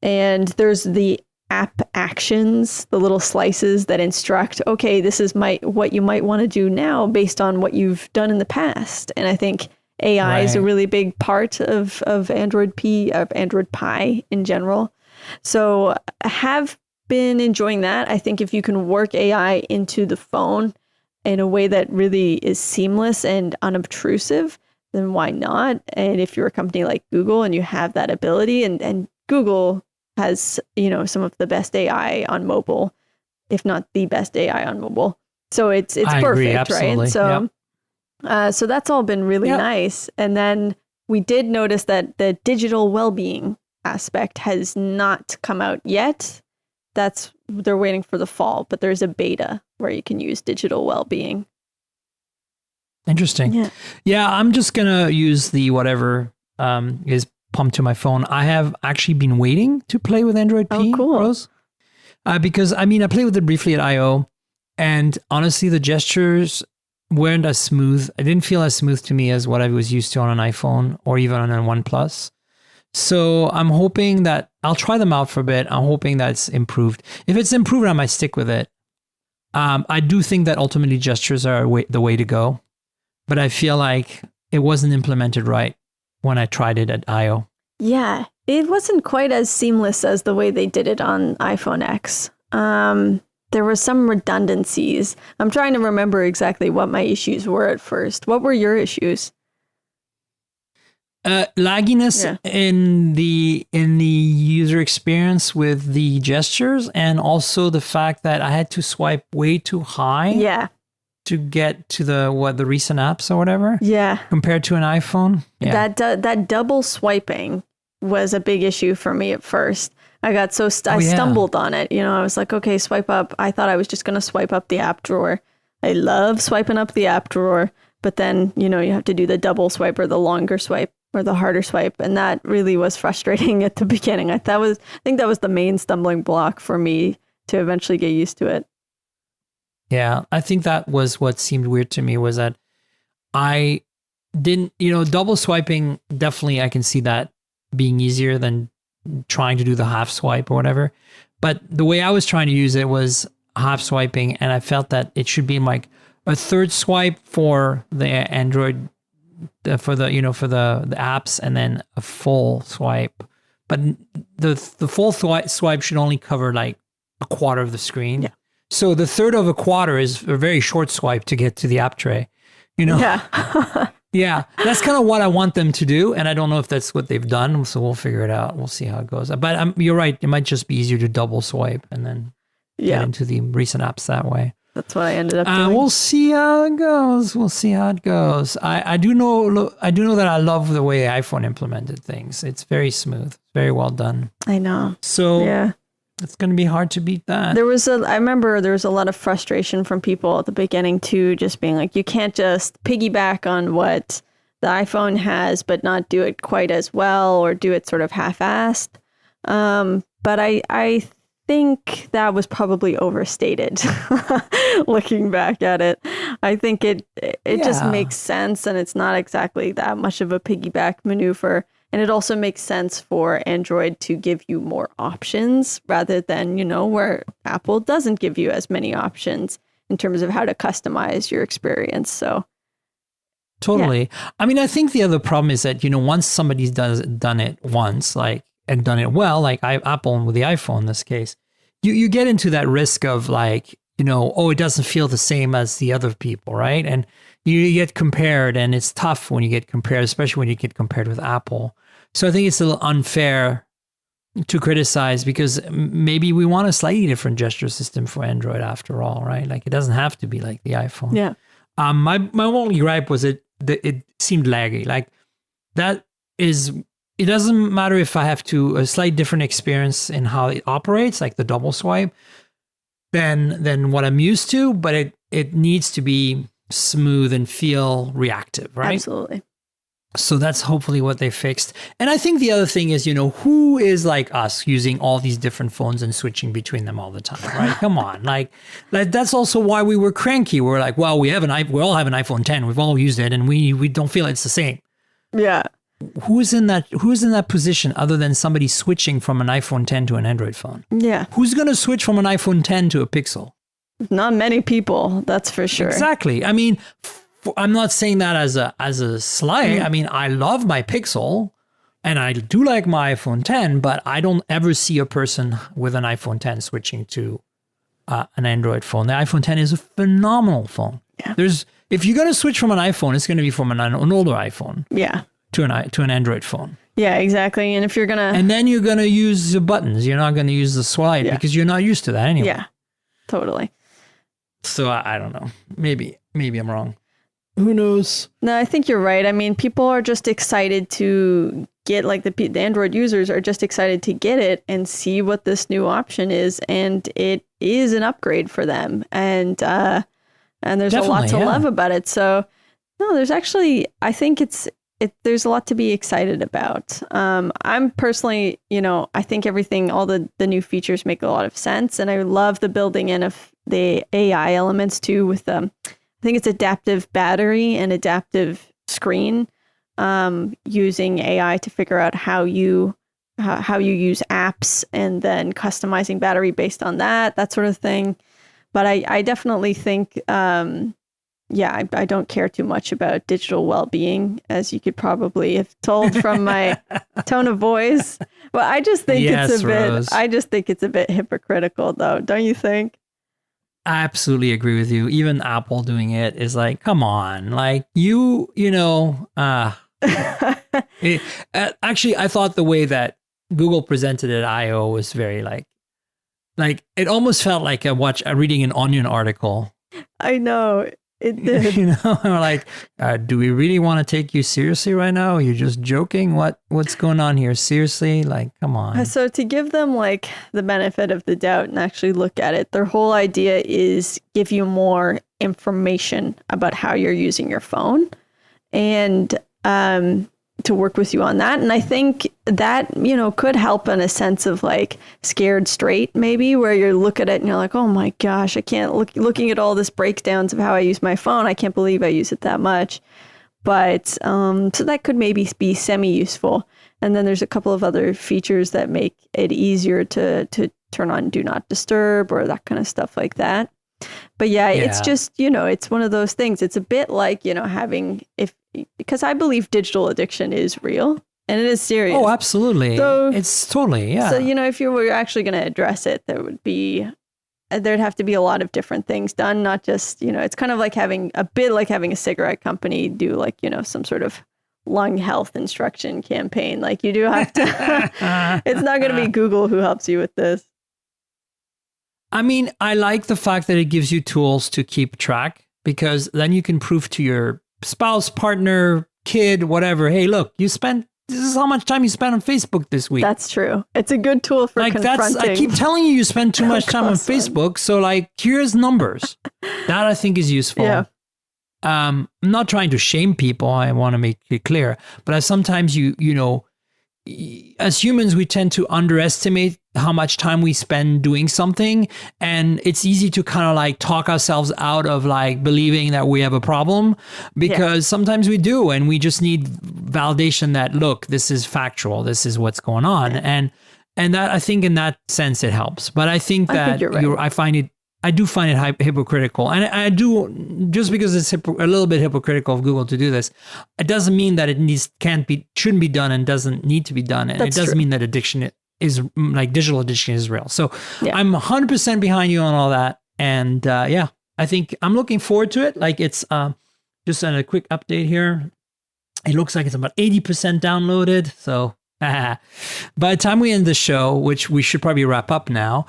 there's the app actions, the little slices that instruct, okay, this is what you might want to do now based on what you've done in the past. And I think AI is a really big part of Android Pie in general. So I have been enjoying that. I think if you can work AI into the phone in a way that really is seamless and unobtrusive, then why not? And if you're a company like Google and you have that ability, and Google has, some of the best AI on mobile, if not the best AI on mobile. So it's perfect, right? So, so that's all been really nice. And then we did notice that the digital well-being aspect has not come out yet. They're waiting for the fall, but there's a beta where you can use digital well-being.
Interesting. Yeah, I'm just gonna use the whatever is pumped to my phone. I have actually been waiting to play with Android P.
Oh, cool.
Rose, because I played with it briefly at I/O, and honestly, the gestures weren't as smooth. It didn't feel as smooth to me as what I was used to on an iPhone or even on a OnePlus. So I'm hoping that I'll try them out for a bit. I'm hoping that it's improved. If it's improved, I might stick with it. I do think that ultimately gestures are the way to go, but I feel like it wasn't implemented right when I tried it at I/O.
Yeah, it wasn't quite as seamless as the way they did it on iPhone X. There were some redundancies. I'm trying to remember exactly what my issues were at first. What were your issues?
Lagginess in the user experience with the gestures, and also the fact that I had to swipe way too high to get to the recent apps or whatever.
Yeah.
Compared to an iPhone. Yeah.
That double swiping was a big issue for me at first. I got so I stumbled on it. I was like, okay, swipe up. I thought I was just going to swipe up the app drawer. I love swiping up the app drawer, but then, you have to do the double swipe or the longer swipe or the harder swipe. And that really was frustrating at the beginning. I think that was the main stumbling block for me to eventually get used to it.
Yeah, I think that was what seemed weird to me, was that I didn't, double swiping, definitely I can see that being easier than trying to do the half swipe or whatever. But the way I was trying to use it was half swiping, and I felt that it should be like a third swipe for the Android, for the apps, and then a full swipe. But the full swipe should only cover like a quarter of the screen. Yeah. So the third of a quarter is a very short swipe to get to the app tray, Yeah. Yeah, that's kind of what I want them to do, and I don't know if that's what they've done, so we'll figure it out. We'll see how it goes. But you're right, it might just be easier to double swipe and then get into the recent apps that way.
That's what I ended up doing.
We'll see how it goes. I do know that I love the way iPhone implemented things. It's very smooth, very well done.
I know.
So it's going to be hard to beat that.
I remember there was a lot of frustration from people at the beginning too, just being like, you can't just piggyback on what the iPhone has, but not do it quite as well, or do it sort of half-assed. But I think that was probably overstated looking back at it. I think it just makes sense, and it's not exactly that much of a piggyback maneuver. And it also makes sense for Android to give you more options rather than, where Apple doesn't give you as many options in terms of how to customize your experience. So
totally. Yeah. I mean, I think the other problem is that, once somebody's done it once, and done it well, like Apple with the iPhone in this case, you get into that risk of it doesn't feel the same as the other people, right? And you get compared, and it's tough when you get compared, especially when you get compared with Apple. So I think it's a little unfair to criticize, because maybe we want a slightly different gesture system for Android after all, right? Like, it doesn't have to be like the iPhone.
Yeah.
My only gripe was it seemed laggy. Like, it doesn't matter if I have a slight different experience in how it operates, like the double swipe, than what I'm used to, but it needs to be smooth and feel reactive, right?
Absolutely.
So that's hopefully what they fixed. And I think the other thing is, who is like us using all these different phones and switching between them all the time, right? Come on. Like that's also why we were cranky. We're like, well, we all have an iPhone 10. We've all used it, and we don't feel it's the same.
Yeah.
Who's in that position other than somebody switching from an iPhone 10 to an Android phone?
Yeah.
Who's going to switch from an iPhone 10 to a Pixel?
Not many people, that's for sure.
Exactly. I mean, I'm not saying that as a slight. I mean, I love my Pixel, and I do like my iPhone 10, but I don't ever see a person with an iPhone 10 switching to an Android phone. The iPhone 10 is a phenomenal phone.
Yeah.
If you're going to switch from an iPhone, it's going to be from an older iPhone.
Yeah.
To an Android phone.
Yeah, exactly. And if you're gonna,
and then you're gonna use the buttons. You're not gonna use the slide because you're not used to that anyway.
Yeah, totally.
So I don't know. Maybe I'm wrong. Who knows?
No, I think you're right. I mean, people are just excited to get, like, the Android users are just excited to get it and see what this new option is, and it is an upgrade for them. And there's definitely a lot to love about it. So no, there's actually, I think there's a lot to be excited about. I'm personally, I think all the new features make a lot of sense. And I love the building in of the AI elements too, with I think it's adaptive battery and adaptive screen, using AI to figure out how you use apps and then customizing battery based on that sort of thing. But I definitely think, I don't care too much about digital well-being, as you could probably have told from my tone of voice. But I just think it's a bit hypocritical, though. Don't you think?
I absolutely agree with you. Even Apple doing it is like, come on, like actually, I thought the way that Google presented it at I/O was very like it almost felt like reading an Onion article.
I know. It did.
Like, do we really want to take you seriously right now? Are you just joking? What's going on here? Seriously? Like, come on.
So to give them like the benefit of the doubt and actually look at it, their whole idea is give you more information about how you're using your phone and to work with you on that. And I think that, could help in a sense of like scared straight, maybe, where you look at it and you're like, oh my gosh, I can't looking at all this breakdowns of how I use my phone. I can't believe I use it that much. But so that could maybe be semi-useful. And then there's a couple of other features that make it easier to turn on Do Not Disturb or that kind of stuff like that. But yeah, it's just, it's one of those things. It's a bit like, because I believe digital addiction is real and it is serious.
Oh, absolutely. So, it's totally, yeah.
So, if you were actually going to address it, there'd have to be a lot of different things done, not just, it's kind of like having a cigarette company do like, some sort of lung health instruction campaign. Like you do have to, it's not going to be Google who helps you with this.
I mean, I like the fact that it gives you tools to keep track, because then you can prove to your spouse, partner, kid, whatever, hey, look, this is how much time you spent on Facebook this week.
That's true. It's a good tool for confronting.
I keep telling you spend too much time on Facebook. So like, here's numbers. That I think is useful.
Yeah.
I'm not trying to shame people. I want to make it clear. But sometimes as humans, we tend to underestimate how much time we spend doing something. And it's easy to kind of like talk ourselves out of like believing that we have a problem, because sometimes we do. And we just need validation that, look, this is factual. This is what's going on. Yeah. And that, I think in that sense, it helps. But I think that I do find it hypocritical. And I do, just because it's a little bit hypocritical of Google to do this, it doesn't mean that it shouldn't be done and doesn't need to be done. And it doesn't mean that digital addiction is real. So I'm 100% behind you on all that. And I think I'm looking forward to it. Like it's just a quick update here. It looks like it's about 80% downloaded. So by the time we end the show, which we should probably wrap up now,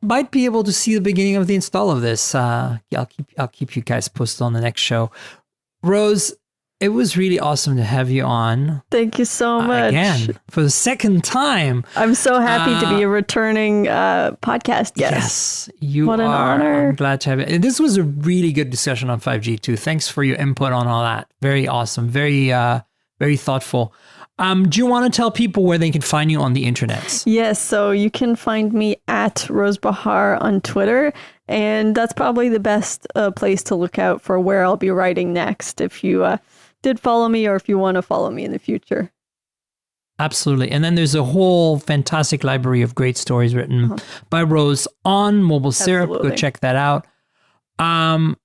might be able to see the beginning of the install of this. I'll keep you guys posted on the next show. Rose, it was really awesome to have you on.
Thank you so much.
Again, for the second time.
I'm so happy to be a returning podcast guest.
Yes, you
what an honor.
I'm glad to have it. And this was a really good discussion on 5G too. Thanks for your input on all that. Very awesome. Very, very thoughtful. Do you want to tell people where they can find you on the internet?
Yes, so you can find me at Rose Behar on Twitter, and that's probably the best place to look out for where I'll be writing next if you did follow me or if you want to follow me in the future.
Absolutely. And then there's a whole fantastic library of great stories written by Rose on Mobile Syrup. Go check that out.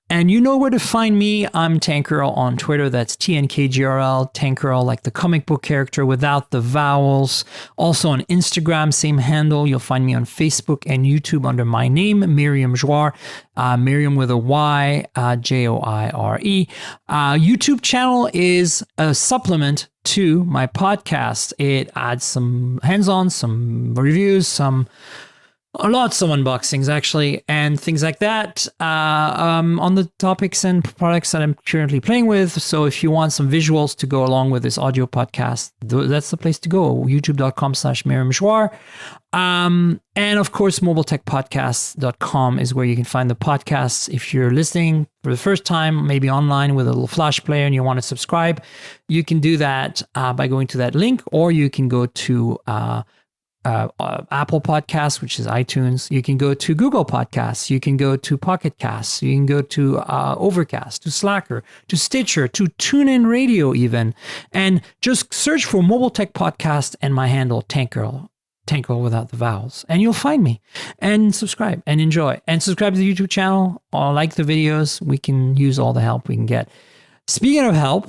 And you know where to find me. I'm Tankgirl on Twitter. That's TNKGRL, Tankgirl, like the comic book character without the vowels. Also on Instagram, same handle. You'll find me on Facebook and YouTube under my name, Myriam Joire, Myriam with a Y, Joire. YouTube channel is a supplement to my podcast. It adds some hands-on, some reviews, lots of unboxings actually, and things like that on the topics and products that I'm currently playing with. So if you want some visuals to go along with this audio podcast, that's the place to go. youtube.com/Myriam Joire. And of course, mobiletechpodcasts.com is where you can find the podcasts. If you're listening for the first time, maybe online with a little Flash player and you want to subscribe, you can do that by going to that link, or you can go to Apple Podcasts, which is iTunes. You can go to Google Podcasts. You can go to Pocket Casts. You can go to Overcast, to Slacker, to Stitcher, to TuneIn Radio even. And just search for Mobile Tech Podcast and my handle, Tank Girl without the vowels. And you'll find me. And subscribe and enjoy. And subscribe to the YouTube channel. Or like the videos. We can use all the help we can get. Speaking of help,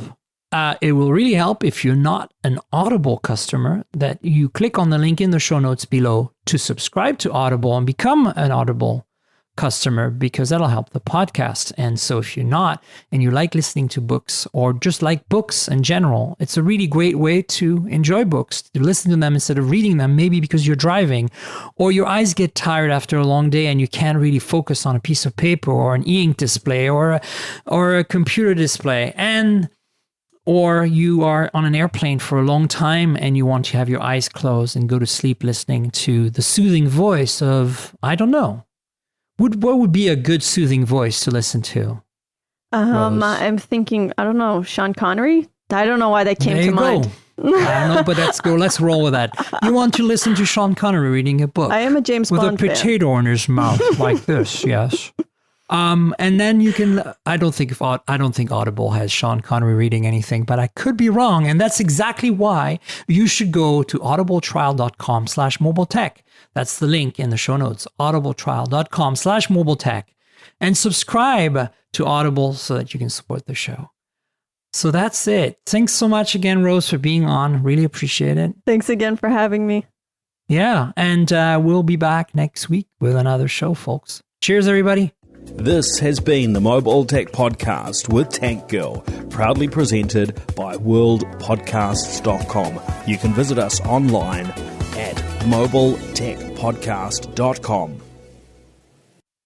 it will really help if you're not an Audible customer that you click on the link in the show notes below to subscribe to Audible and become an Audible customer, because that'll help the podcast. And so if you're not and you like listening to books or just like books in general, it's a really great way to enjoy books, to listen to them instead of reading them, maybe because you're driving or your eyes get tired after a long day and you can't really focus on a piece of paper or an e-ink display or a computer display. Or you are on an airplane for a long time and you want to have your eyes closed and go to sleep listening to the soothing voice of, I don't know. What would be a good soothing voice to listen to?
I'm thinking, I don't know, Sean Connery? I don't know why that came to mind.
I don't know, but let's go. Let's roll with that. You want to listen to Sean Connery reading a book.
I am a James Bond
with a potato in his mouth like this, yes. And then you can, I don't think Audible has Sean Connery reading anything, but I could be wrong. And that's exactly why you should go to audibletrial.com/mobiletech. That's the link in the show notes, audibletrial.com/mobiletech, and subscribe to Audible so that you can support the show. So that's it. Thanks so much again, Rose, for being on. Really appreciate it.
Thanks again for having me.
Yeah. And we'll be back next week with another show, folks. Cheers, everybody.
This has been the Mobile Tech Podcast with Tank Girl, proudly presented by worldpodcasts.com. You can visit us online at mobiletechpodcast.com.